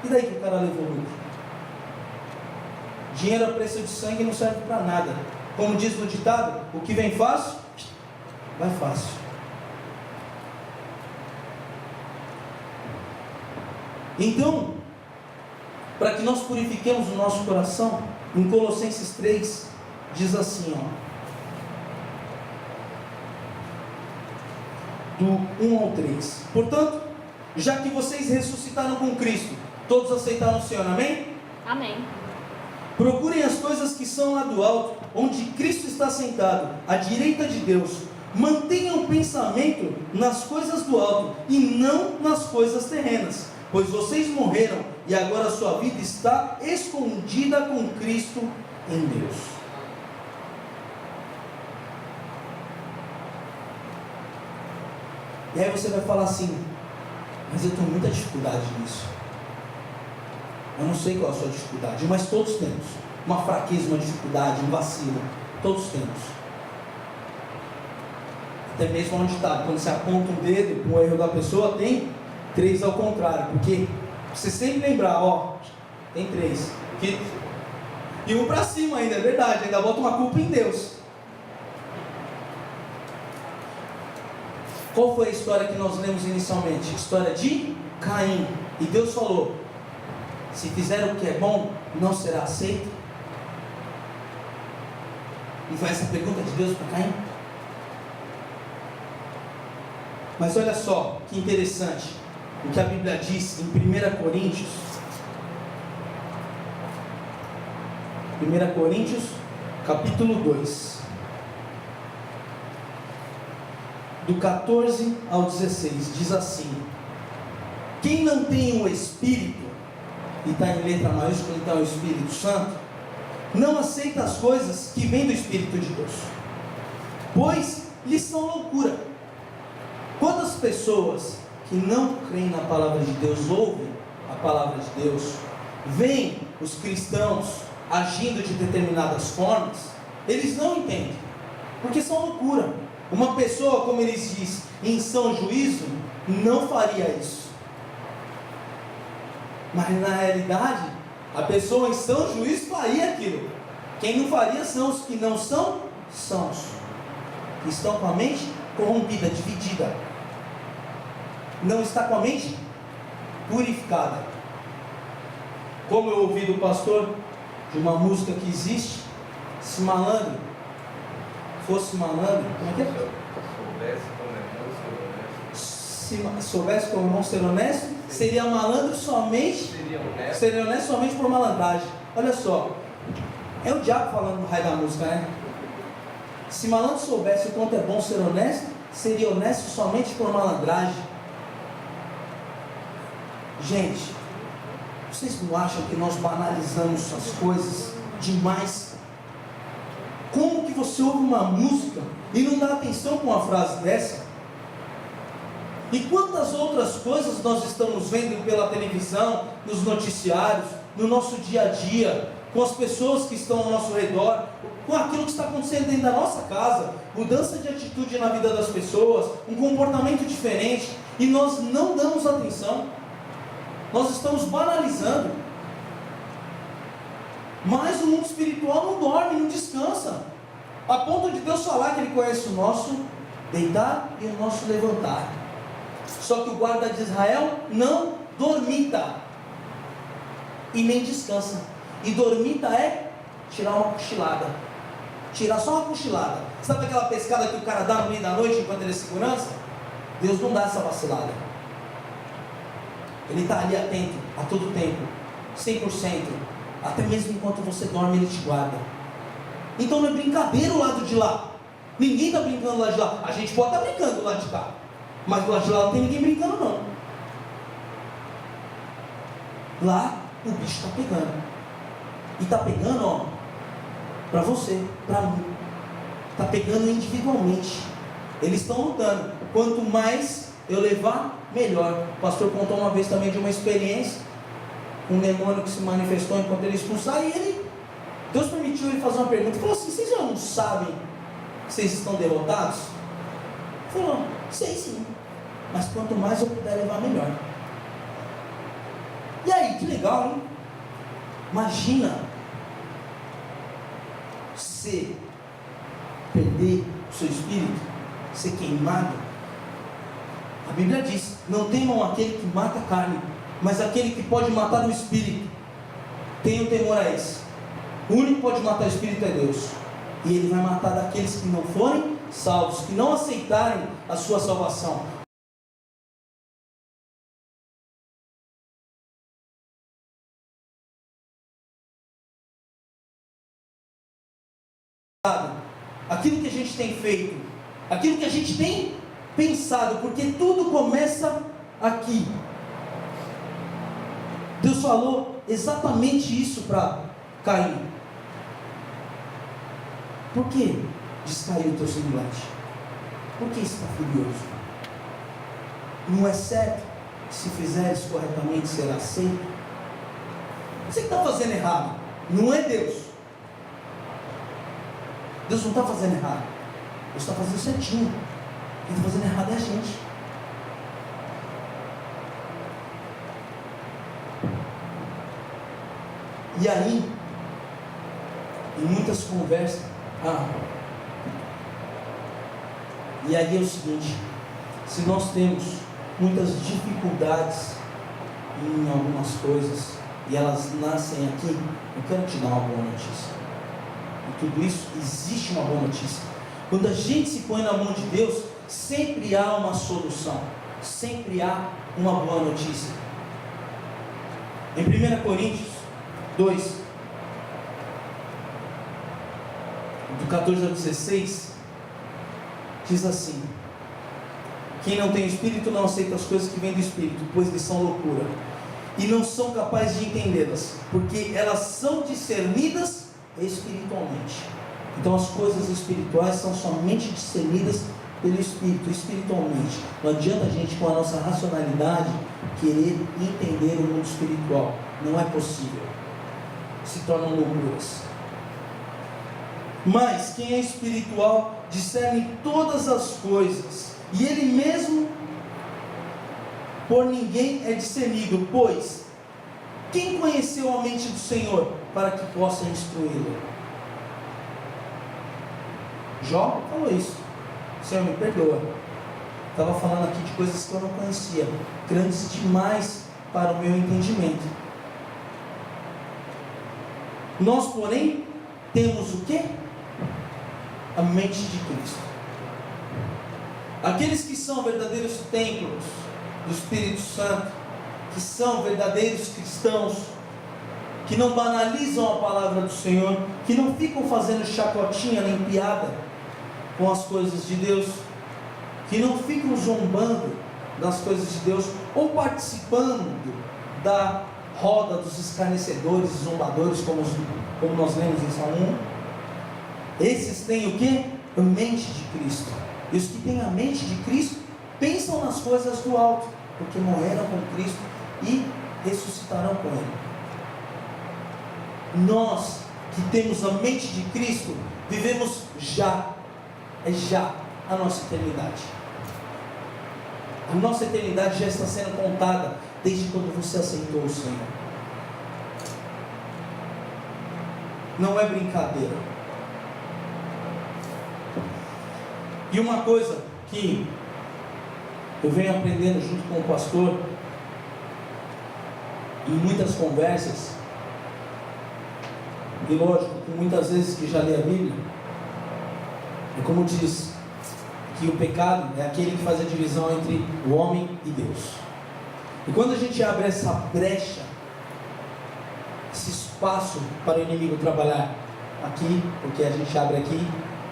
E daí que o cara levou lucro? Dinheiro a preço de sangue não serve para nada. Como diz no ditado, o que vem fácil, vai fácil. Então, para que nós purifiquemos o nosso coração, em Colossenses 3, diz assim, do 1 ao 3. Portanto, já que vocês ressuscitaram com Cristo, todos aceitaram o Senhor, amém? Amém. Procurem as coisas que são lá do alto, onde Cristo está sentado, à direita de Deus. Mantenham o pensamento nas coisas do alto e não nas coisas terrenas, pois vocês morreram e agora a sua vida está escondida com Cristo em Deus. E aí você vai falar assim, mas eu tenho muita dificuldade nisso. Eu não sei qual é a sua dificuldade, mas todos temos uma fraqueza, uma dificuldade, um vacilo. Todos temos. Até mesmo onde está, quando você aponta um dedo para o erro da pessoa, tem 3 ao contrário. Porque você sempre lembrar, tem 3. E um para cima ainda, é verdade, ainda bota uma culpa em Deus. Qual foi a história que nós lemos inicialmente? História de Caim. E Deus falou, se fizer o que é bom, não será aceito? E foi essa pergunta de Deus para Caim. Mas olha só, que interessante, o que a Bíblia diz em 1 Coríntios, capítulo 2, do 14 ao 16, diz assim, quem não tem o Espírito, e está em letra maiúscula, então é o Espírito Santo, não aceita as coisas que vêm do Espírito de Deus, pois lhes são loucura. Quantas pessoas que não creem na palavra de Deus, ouvem a palavra de Deus, veem os cristãos agindo de determinadas formas, eles não entendem, porque são loucura. Uma pessoa, como eles dizem, em são juízo, não faria isso. Mas na realidade, a pessoa em são juízo faria aquilo. Quem não faria são os que não são sãos, que estão com a mente corrompida, dividida, não está com a mente purificada. Como eu ouvi do pastor de uma música que existe, se malandro fosse malandro, como é que é? Se soubesse como não ser honesto, seria malandro somente, seria honesto somente por malandragem. Olha só, é o diabo falando no raio da música, né? Se malandro soubesse o quanto é bom ser honesto, seria honesto somente por malandragem. Gente, vocês não acham que nós banalizamos as coisas demais? Como que você ouve uma música e não dá atenção com uma frase dessa? E quantas outras coisas nós estamos vendo pela televisão, nos noticiários, no nosso dia a dia, com as pessoas que estão ao nosso redor, com aquilo que está acontecendo dentro da nossa casa, mudança de atitude na vida das pessoas, um comportamento diferente, e nós não damos atenção, nós estamos banalizando. Mas o mundo espiritual não dorme, não descansa, a ponto de Deus falar que Ele conhece o nosso deitar e o nosso levantar. Só que o guarda de Israel não dormita e nem descansa. E dormita é tirar uma cochilada, tirar só uma cochilada. Sabe aquela pescada que o cara dá no meio da noite enquanto ele é segurança? Deus não dá essa vacilada. Ele está ali atento a todo tempo, 100%. Até mesmo enquanto você dorme, Ele te guarda. Então não é brincadeira o lado de lá. Ninguém está brincando lá de lá. A gente pode estar brincando do lado de cá, mas do lado de lá não tem ninguém brincando não. Lá o bicho está pegando. E está pegando, para você, para mim. Está pegando individualmente. Eles estão lutando. Quanto mais eu levar, melhor. O pastor contou uma vez também de uma experiência, um demônio que se manifestou enquanto ele expulsava, e ele Deus permitiu ele fazer uma pergunta. Ele falou assim: vocês já não sabem que vocês estão derrotados? Ele falou: sei sim, mas quanto mais eu puder levar, melhor. E aí, que legal, hein? Imagina você perder o seu espírito, ser queimado. A Bíblia diz: não temam aquele que mata a carne, mas aquele que pode matar o espírito. Tenham temor a esse. O único que pode matar o espírito é Deus. E ele vai matar daqueles que não forem salvos, que não aceitarem a sua salvação. Aquilo que a gente tem feito, aquilo que a gente tem pensado, porque tudo começa aqui. Deus falou exatamente isso para Caim. Por que descaiu o teu semblante? Por que está furioso? Não é certo? Se fizeres corretamente, será aceito. Você que está fazendo errado, não é Deus. Deus não está fazendo errado, Deus está fazendo certinho. Quem está fazendo errado é a gente. E aí, em muitas conversas, e aí é o seguinte: se nós temos muitas dificuldades em algumas coisas, e elas nascem aqui, eu quero te dar uma boa notícia. E tudo isso, existe uma boa notícia. Quando a gente se põe na mão de Deus, sempre há uma solução, sempre há uma boa notícia. Em 1 Coríntios 2, do 14 ao 16, diz assim: quem não tem Espírito não aceita as coisas que vêm do Espírito, pois lhes são loucura, e não são capazes de entendê-las, porque elas são discernidas espiritualmente. Então as coisas espirituais são somente discernidas pelo Espírito, espiritualmente. Não adianta a gente, com a nossa racionalidade, querer entender o mundo espiritual. Não é possível. Se tornam loucuras. Mas quem é espiritual discerne todas as coisas, e ele mesmo por ninguém é discernido, pois quem conheceu a mente do Senhor para que possa instruí-lo? Jó falou isso: Senhor, me perdoa, estava falando aqui de coisas que eu não conhecia, grandes demais para o meu entendimento. Nós, porém, temos o quê? A mente de Cristo. Aqueles que são verdadeiros templos do Espírito Santo, que são verdadeiros cristãos, que não banalizam a palavra do Senhor, que não ficam fazendo chacotinha nem piada com as coisas de Deus, que não ficam zombando das coisas de Deus, ou participando da roda dos escarnecedores e zombadores, como nós lemos em Salmo 1. Esses têm o que? A mente de Cristo. E os que têm a mente de Cristo pensam nas coisas do alto, porque morreram com Cristo e ressuscitarão com Ele. Nós que temos a mente de Cristo, vivemos já a nossa eternidade. A nossa eternidade já está sendo contada desde quando você aceitou o Senhor. Não é brincadeira. E uma coisa que eu venho aprendendo junto com o pastor, em muitas conversas, e lógico, muitas vezes que já li a Bíblia, é como diz, que o pecado é aquele que faz a divisão entre o homem e Deus. E quando a gente abre essa brecha, esse espaço para o inimigo trabalhar aqui, porque a gente abre aqui,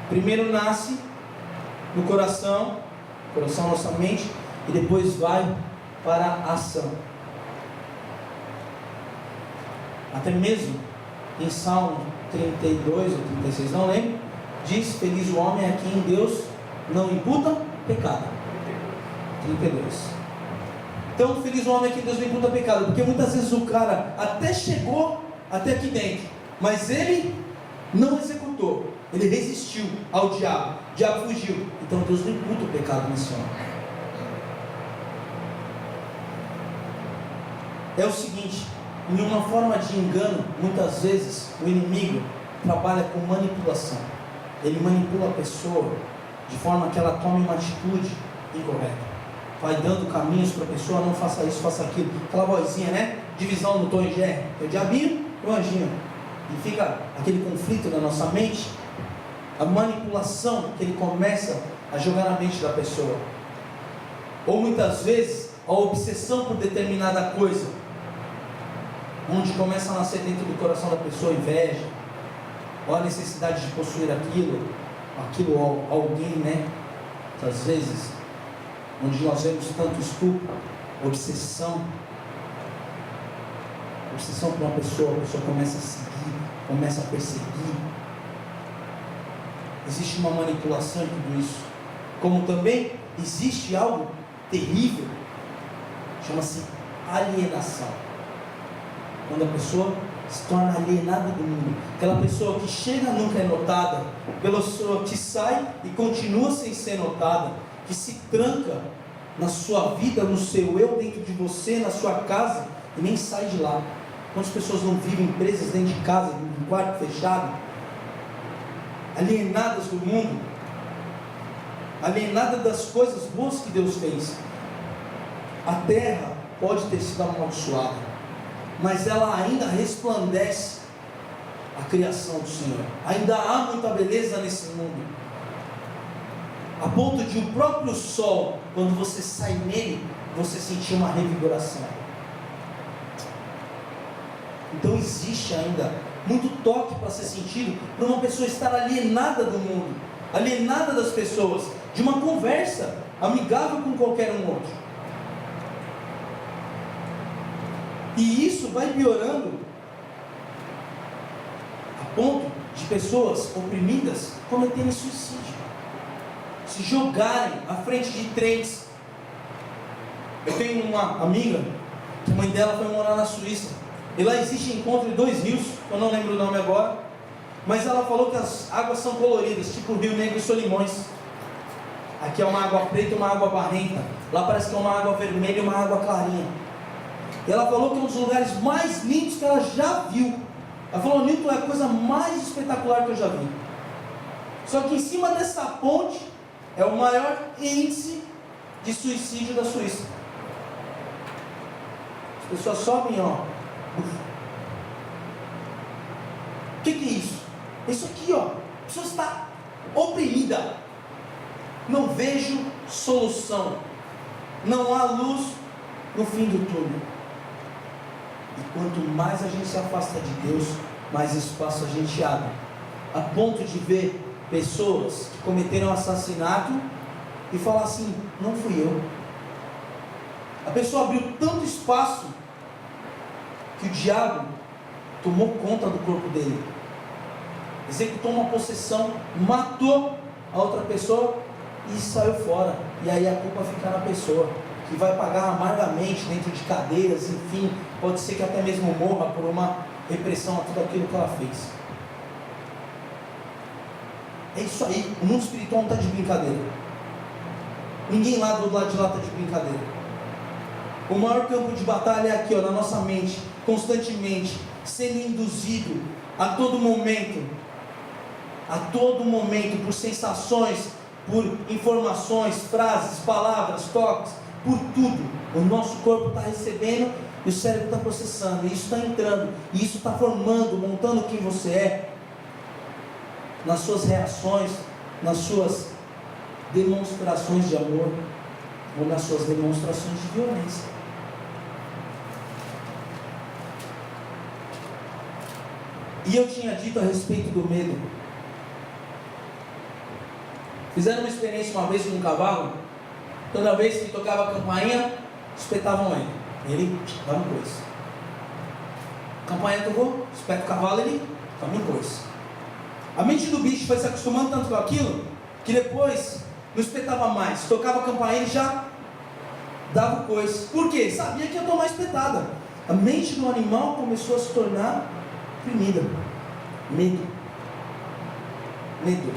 primeiro nasce no coração, nossa mente, e depois vai para a ação. Até mesmo em Salmo 32 ou 36, não lembro, diz: feliz o homem a quem Deus não imputa pecado. 32. Então, feliz o homem a quem Deus não imputa pecado, porque muitas vezes o cara até chegou até aqui dentro, mas ele Ele resistiu ao diabo. O diabo fugiu. Então Deus não imputa o pecado nesse homem. É o seguinte, em uma forma de engano, muitas vezes o inimigo trabalha com manipulação. Ele manipula a pessoa de forma que ela tome uma atitude incorreta. Vai dando caminhos para a pessoa, não faça isso, faça aquilo. Aquela vozinha, né? Divisão no Tom e Jerry. É o diabinho e o anjinho. E fica aquele conflito na nossa mente. A manipulação que ele começa a jogar na mente da pessoa. Ou muitas vezes a obsessão por determinada coisa, onde começa a nascer dentro do coração da pessoa inveja, ou a necessidade de possuir aquilo ou alguém, né? Às vezes, onde nós vemos tanto estupro, obsessão por uma pessoa, a pessoa começa a seguir, começa a perseguir. Existe uma manipulação em tudo isso. Como também existe algo terrível, chama-se alienação. Quando a pessoa se torna alienada do mundo. Aquela pessoa que chega nunca é notada, pela pessoa que sai e continua sem ser notada, que se tranca na sua vida, no seu eu, dentro de você, na sua casa, e nem sai de lá. Quantas pessoas não vivem presas dentro de casa, em um quarto fechado, alienadas do mundo, alienadas das coisas boas que Deus fez. A terra pode ter sido amaldiçoada, mas ela ainda resplandece a criação do Senhor. Ainda há muita beleza nesse mundo, a ponto de o próprio sol, quando você sai nele, você sentir uma revigoração. Então existe ainda muito toque para ser sentido, para uma pessoa estar alienada do mundo, alienada das pessoas, de uma conversa amigável com qualquer um outro. E isso vai piorando a ponto de pessoas oprimidas cometerem suicídio, se jogarem à frente de trens. Eu tenho uma amiga, que a mãe dela foi morar na Suíça, e lá existe encontro de 2 rios, eu não lembro o nome agora, mas ela falou que as águas são coloridas, tipo o Rio Negro e Solimões. Aqui é uma água preta e uma água barrenta, lá parece que é uma água vermelha e uma água clarinha. E ela falou que é um dos lugares mais lindos que ela já viu. Ela falou: Newton, é a coisa mais espetacular que eu já vi. Só que em cima dessa ponte é o maior índice de suicídio da Suíça. As pessoas sobem, ó. O que é isso? Isso aqui, ó. A pessoa está oprimida. Não vejo solução. Não há luz no fim do túnel. E quanto mais a gente se afasta de Deus, mais espaço a gente abre. A ponto de ver pessoas que cometeram assassinato e falar assim: não fui eu. A pessoa abriu tanto espaço que o diabo tomou conta do corpo dele, executou uma possessão, matou a outra pessoa e saiu fora. E aí a culpa fica na pessoa, que vai pagar amargamente dentro de cadeiras, enfim, pode ser que até mesmo morra por uma repressão a tudo aquilo que ela fez. É isso aí, o mundo espiritual não está de brincadeira. Ninguém lá do lado de lá está de brincadeira. O maior campo de batalha é aqui, ó, na nossa mente, constantemente, sendo induzido a todo momento, por sensações, por informações, frases, palavras, toques, por tudo. O nosso corpo está recebendo e o cérebro está processando, e isso está entrando, e isso está formando, montando quem você é, nas suas reações, nas suas demonstrações de amor, ou nas suas demonstrações de violência. E eu tinha dito a respeito do medo. Fizeram uma experiência uma vez com um cavalo. Toda vez que tocava a campainha, espetavam ele. Ele dava um coice. A campainha tocou, espeta o cavalo, ele dava um coice. A mente do bicho foi se acostumando tanto com aquilo, que depois não espetava mais. Tocava a campainha, ele já dava o coice. Por quê? Sabia que ia tomar espetada. A mente do animal começou a se tornar oprimida. Medo. Medo.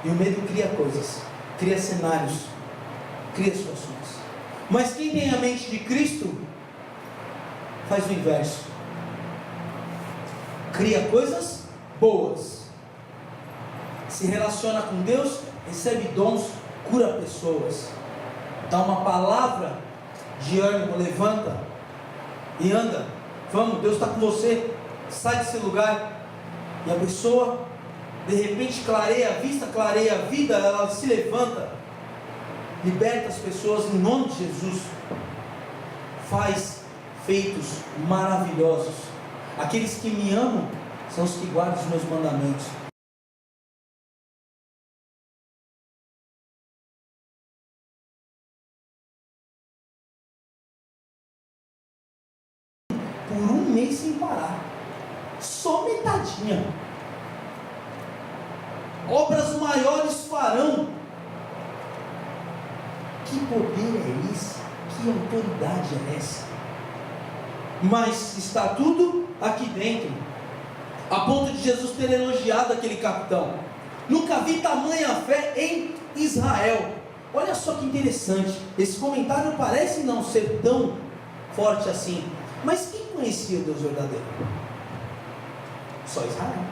E o medo cria coisas, cria cenários, cria situações. Mas quem tem a mente de Cristo faz o inverso. Cria coisas boas. Se relaciona com Deus, recebe dons, cura pessoas. Dá uma palavra de ânimo, levanta e anda. Vamos, Deus está com você. Sai desse lugar. E a pessoa, de repente, clareia a vista, clareia a vida, ela se levanta, liberta as pessoas em nome de Jesus, faz feitos maravilhosos. Aqueles que me amam são os que guardam os meus mandamentos. Por um mês sem parar, só metadinha. Obras maiores farão. Que poder é esse? Que autoridade é essa? Mas está tudo aqui dentro, a ponto de Jesus ter elogiado aquele capitão. Nunca vi tamanha fé em Israel. Olha só que interessante, esse comentário parece não ser tão forte assim, mas quem conhecia o Deus verdadeiro? Só Israel.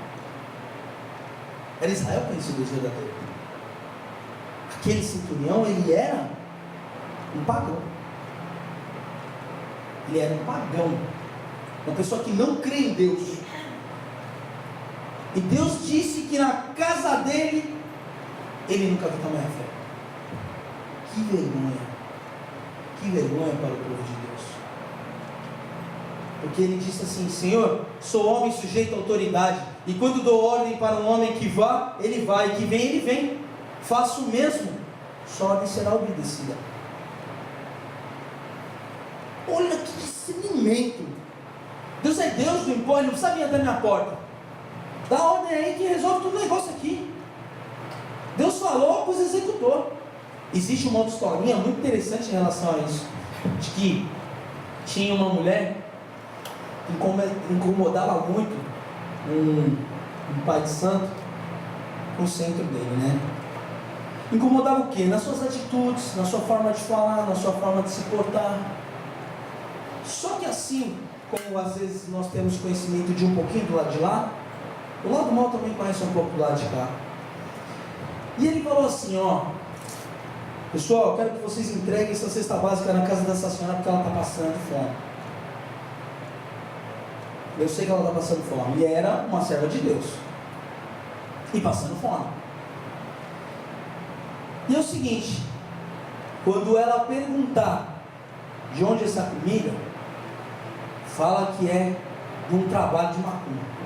Era Israel que conhecia o Deus verdadeiro. Aquele centurião, ele era um pagão. Ele era um pagão, uma pessoa que não crê em Deus. E Deus disse que na casa dele, ele nunca viu tamanha fé. Que vergonha para o povo de Deus. Porque ele disse assim: Senhor, sou homem sujeito à autoridade, e quando dou ordem para um homem que vá, ele vai, e que vem, ele vem. Faço o mesmo, sua ordem será obedecida. Olha que discernimento. Deus é Deus do impor, ele não precisa vir até a minha porta. Dá ordem aí que resolve todo o negócio aqui. Deus falou, pois executou. Existe uma outra historinha muito interessante em relação a isso, de que tinha uma mulher que incomodava muito um pai de santo no centro dele, né? Incomodava o quê? Nas suas atitudes, na sua forma de falar, na sua forma de se portar. Só que assim, como às vezes nós temos conhecimento de um pouquinho do lado de lá, o lado mal também conhece um pouco do lado de cá. E ele falou assim: ó, pessoal, eu quero que vocês entreguem essa cesta básica na casa dessa senhora, porque ela está passando fome. Eu sei que ela está passando fome. E era uma serva de Deus, e passando fome. E é o seguinte: quando ela perguntar de onde é essa comida, fala que é de um trabalho de macumba.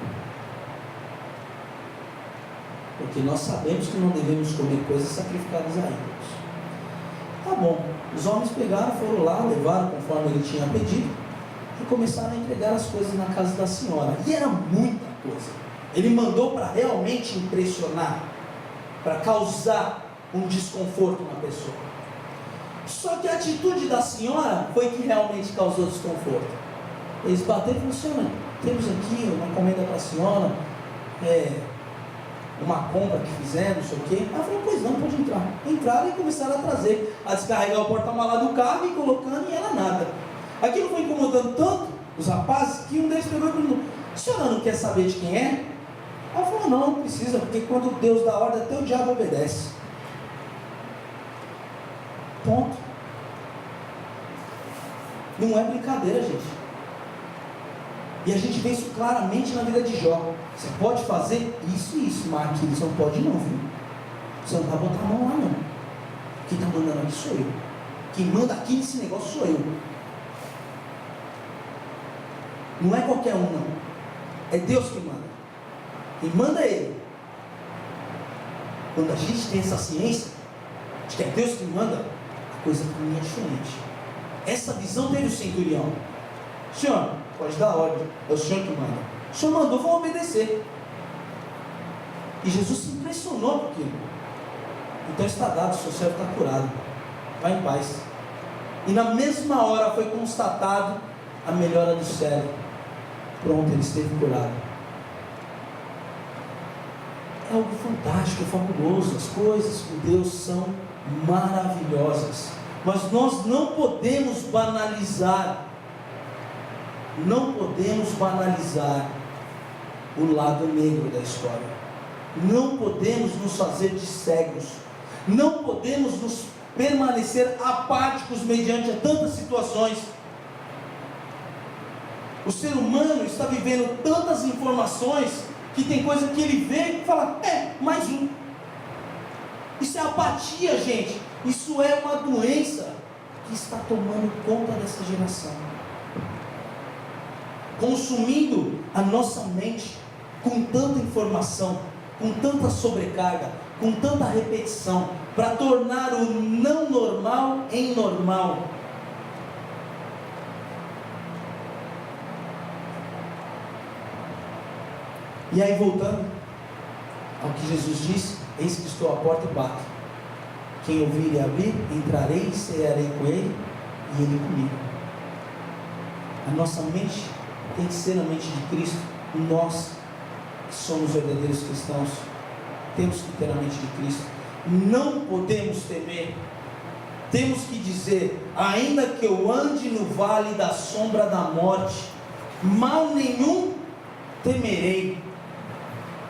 Porque nós sabemos que não devemos comer coisas sacrificadas a ídolos. Tá bom, os homens pegaram, foram lá, levaram conforme ele tinha pedido, e começaram a entregar as coisas na casa da senhora. E era muita coisa. Ele mandou para realmente impressionar, para causar um desconforto na pessoa. Só que a atitude da senhora foi que realmente causou desconforto. Eles bateram e falaram: senhora, temos aqui uma encomenda para a senhora, uma compra que fizeram, não sei o quê. Ela falou: pois não, pode entrar. Entraram e começaram a trazer, a descarregar o porta-malas do carro e colocando, e ela nada. Aquilo foi incomodando tanto os rapazes que um deles pegou e perguntou: a senhora não quer saber de quem é? Ela falou: não, não precisa, porque quando Deus dá ordem, até o diabo obedece. Ponto. Não é brincadeira, gente. E a gente vê isso claramente na vida de Jó. Você pode fazer isso e isso, mas aqui você não pode não, viu? Você não vai botar a mão lá não. Quem está mandando aqui sou eu. Quem manda aqui nesse negócio sou eu. Não é qualquer um não. É Deus que manda. Quem manda é Ele. Quando a gente tem essa ciência de que é Deus que manda, a coisa caminha diferente. Essa visão teve o centurião. Senhor, pode dar ordem, é o Senhor que manda. O Senhor mandou, vou obedecer. E Jesus se impressionou com aquilo. Então está dado, seu servo está curado. Vai em paz. E na mesma hora foi constatado a melhora do servo. Pronto, ele esteve curado. é algo fantástico, fabuloso. As coisas com Deus são maravilhosas, mas nós não podemos banalizar o lado negro da história. Não podemos nos fazer de cegos, não podemos nos permanecer apáticos mediante a tantas situações. O ser humano está vivendo tantas informações que tem coisa que ele vê e fala, mais um. Isso é apatia, gente. Isso é uma doença que está tomando conta dessa geração, consumindo a nossa mente com tanta informação, com tanta sobrecarga, com tanta repetição, para tornar o não normal em normal. E aí, voltando ao que Jesus disse, eis que estou à porta e bato. Quem ouvir e abrir, entrarei e cearei com ele, e ele comigo. A nossa mente tem que ser a mente de Cristo. Nós que somos verdadeiros cristãos temos que ter a mente de Cristo. Não podemos temer. Temos que dizer, ainda que eu ande no vale da sombra da morte, mal nenhum temerei.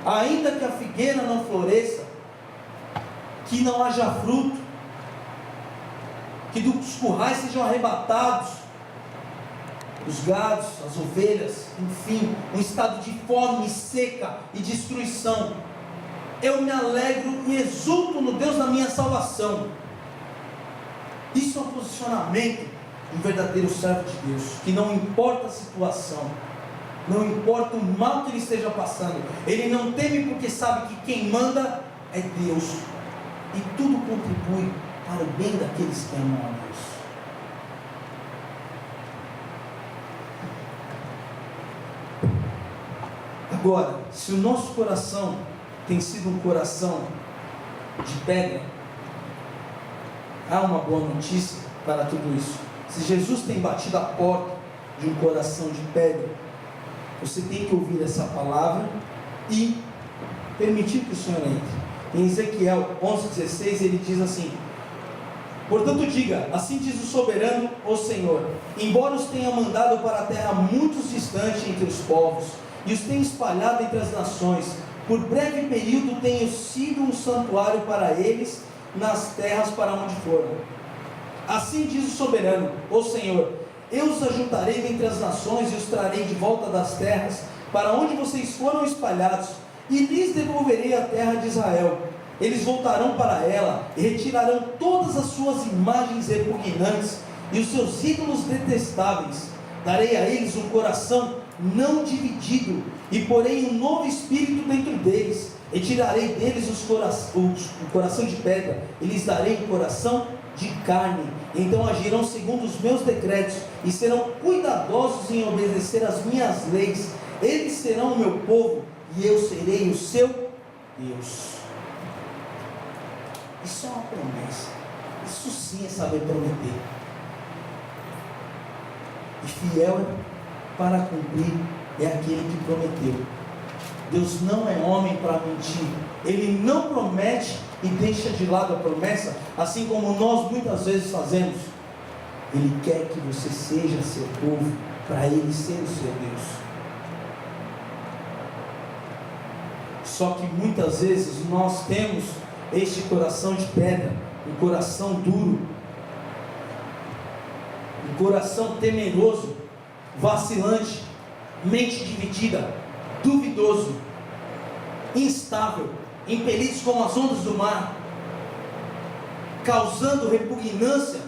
Ainda que a figueira não floresça, que não haja fruto, que dos currais sejam arrebatados os gados, as ovelhas, enfim, um estado de fome, seca e destruição, eu me alegro e exulto no Deus da minha salvação. Isso é um posicionamento de um verdadeiro servo de Deus, que não importa a situação, não importa o mal que ele esteja passando, ele não teme porque sabe que quem manda é Deus, e tudo contribui para o bem daqueles que amam a Deus. Agora, se o nosso coração tem sido um coração de pedra, há uma boa notícia para tudo isso. Se Jesus tem batido a porta de um coração de pedra, você tem que ouvir essa palavra e permitir que o Senhor entre. Em Ezequiel 11,16 ele diz assim: portanto diga, assim diz o soberano, o Senhor, embora os tenha mandado para a terra muitos distantes entre os povos, e os tenha espalhado entre as nações, por breve período tenho sido um santuário para eles nas terras para onde foram. Assim diz o soberano, o Senhor, eu os ajuntarei dentre as nações e os trarei de volta das terras para onde vocês foram espalhados, e lhes devolverei a terra de Israel. Eles voltarão para ela e retirarão todas as suas imagens repugnantes e os seus ídolos detestáveis. Darei a eles um coração não dividido e porei um novo espírito dentro deles. Retirarei deles o coração de pedra e lhes darei um coração de carne. Então agirão segundo os meus decretos e serão cuidadosos em obedecer as minhas leis. Eles serão o meu povo e eu serei o seu Deus. Isso é uma promessa. Isso sim é saber prometer. E fiel para cumprir é aquele que prometeu. Deus não é homem para mentir. Ele não promete e deixa de lado a promessa, assim como nós muitas vezes fazemos. Ele quer que você seja seu povo, para Ele ser o seu Deus. Só que muitas vezes nós temos este coração de pedra, um coração duro, um coração temeroso, vacilante, mente dividida, duvidoso, instável, impelidos como as ondas do mar, causando repugnância,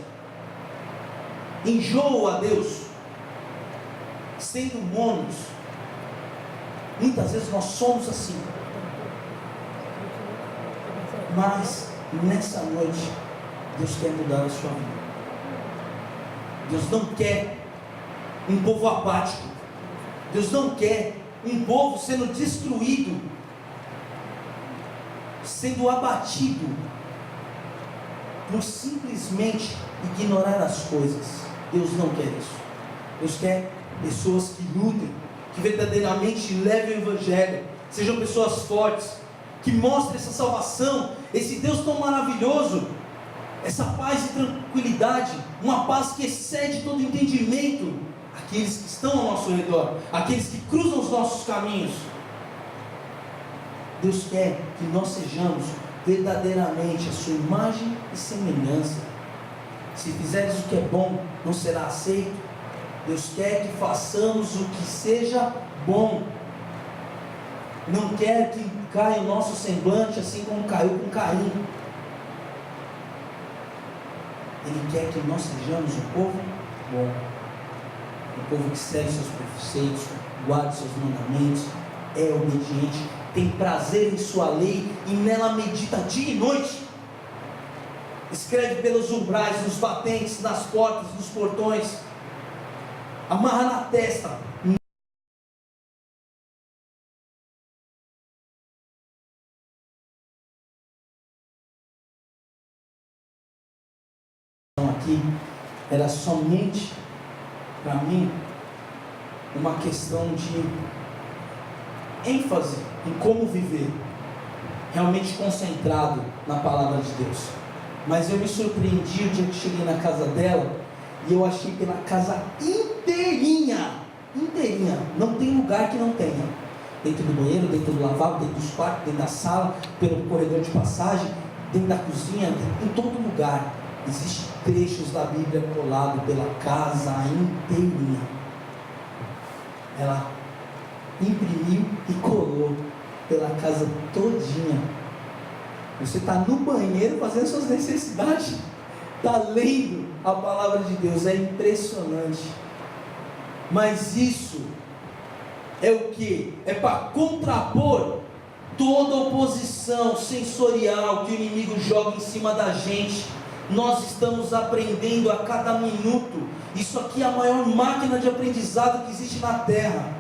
enjoo a Deus, sendo humanos. Muitas vezes nós somos assim. Mas nessa noite Deus quer mudar a sua vida. Deus não quer um povo apático. Deus não quer um povo sendo destruído, sendo abatido por simplesmente ignorar as coisas. Deus não quer isso. Deus quer pessoas que lutem, que verdadeiramente levem o Evangelho, sejam pessoas fortes, que mostre essa salvação, esse Deus tão maravilhoso, essa paz e tranquilidade, uma paz que excede todo entendimento, aqueles que estão ao nosso redor, aqueles que cruzam os nossos caminhos. Deus quer que nós sejamos verdadeiramente a sua imagem e semelhança. Se fizeres o que é bom, não será aceito. Deus quer que façamos o que seja bom. Não quer que caia o nosso semblante assim como caiu com Caim. Ele quer que nós sejamos um povo bom, um povo que segue seus preceitos, guarda seus mandamentos, é obediente, tem prazer em sua lei e nela medita dia e noite. Escreve pelos umbrais, nos batentes, nas portas, nos portões, amarra na testa. Aqui era somente para mim uma questão de ênfase em como viver, realmente concentrado na palavra de Deus. Mas eu me surpreendi o dia que cheguei na casa dela e eu achei pela casa inteirinha, não tem lugar que não tenha, dentro do banheiro, dentro do lavabo, dentro dos quartos, dentro da sala, pelo corredor de passagem, dentro da cozinha, em todo lugar. Existem trechos da Bíblia colados pela casa inteirinha. Ela imprimiu e colou pela casa todinha. Você está no banheiro fazendo suas necessidades, está lendo a palavra de Deus, é impressionante. Mas isso é o que? É para contrapor toda oposição sensorial que o inimigo joga em cima da gente. Nós estamos aprendendo a cada minuto. Isso aqui é a maior máquina de aprendizado que existe na terra.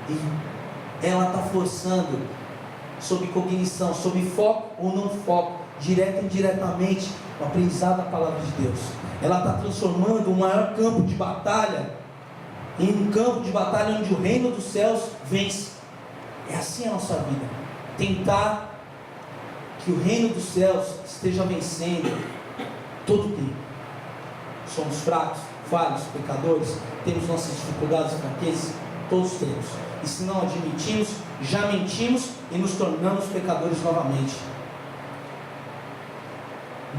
E ela está forçando, sob cognição, sob foco ou não foco, direto e indiretamente, o aprendizado da palavra de Deus. Ela está transformando o maior campo de batalha em um campo de batalha onde o reino dos céus vence. É assim a nossa vida. Tentar que o reino dos céus esteja vencendo todo o tempo. Somos fracos, falhos, pecadores, temos nossas dificuldades, fraquezas, todos temos. E se não admitimos, já mentimos e nos tornamos pecadores novamente.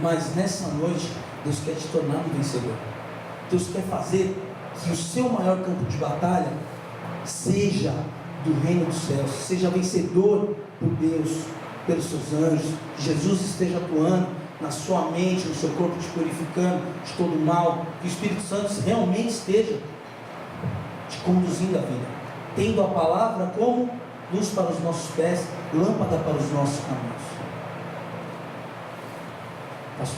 Mas nessa noite, Deus quer te tornar um vencedor. Deus quer fazer que o seu maior campo de batalha seja do reino dos céus, seja vencedor por Deus, pelos seus anjos, que Jesus esteja atuando na sua mente, no seu corpo, te purificando de todo mal, que o Espírito Santo realmente esteja te conduzindo a vida, tendo a palavra como luz para os nossos pés, lâmpada para os nossos caminhos. Pastor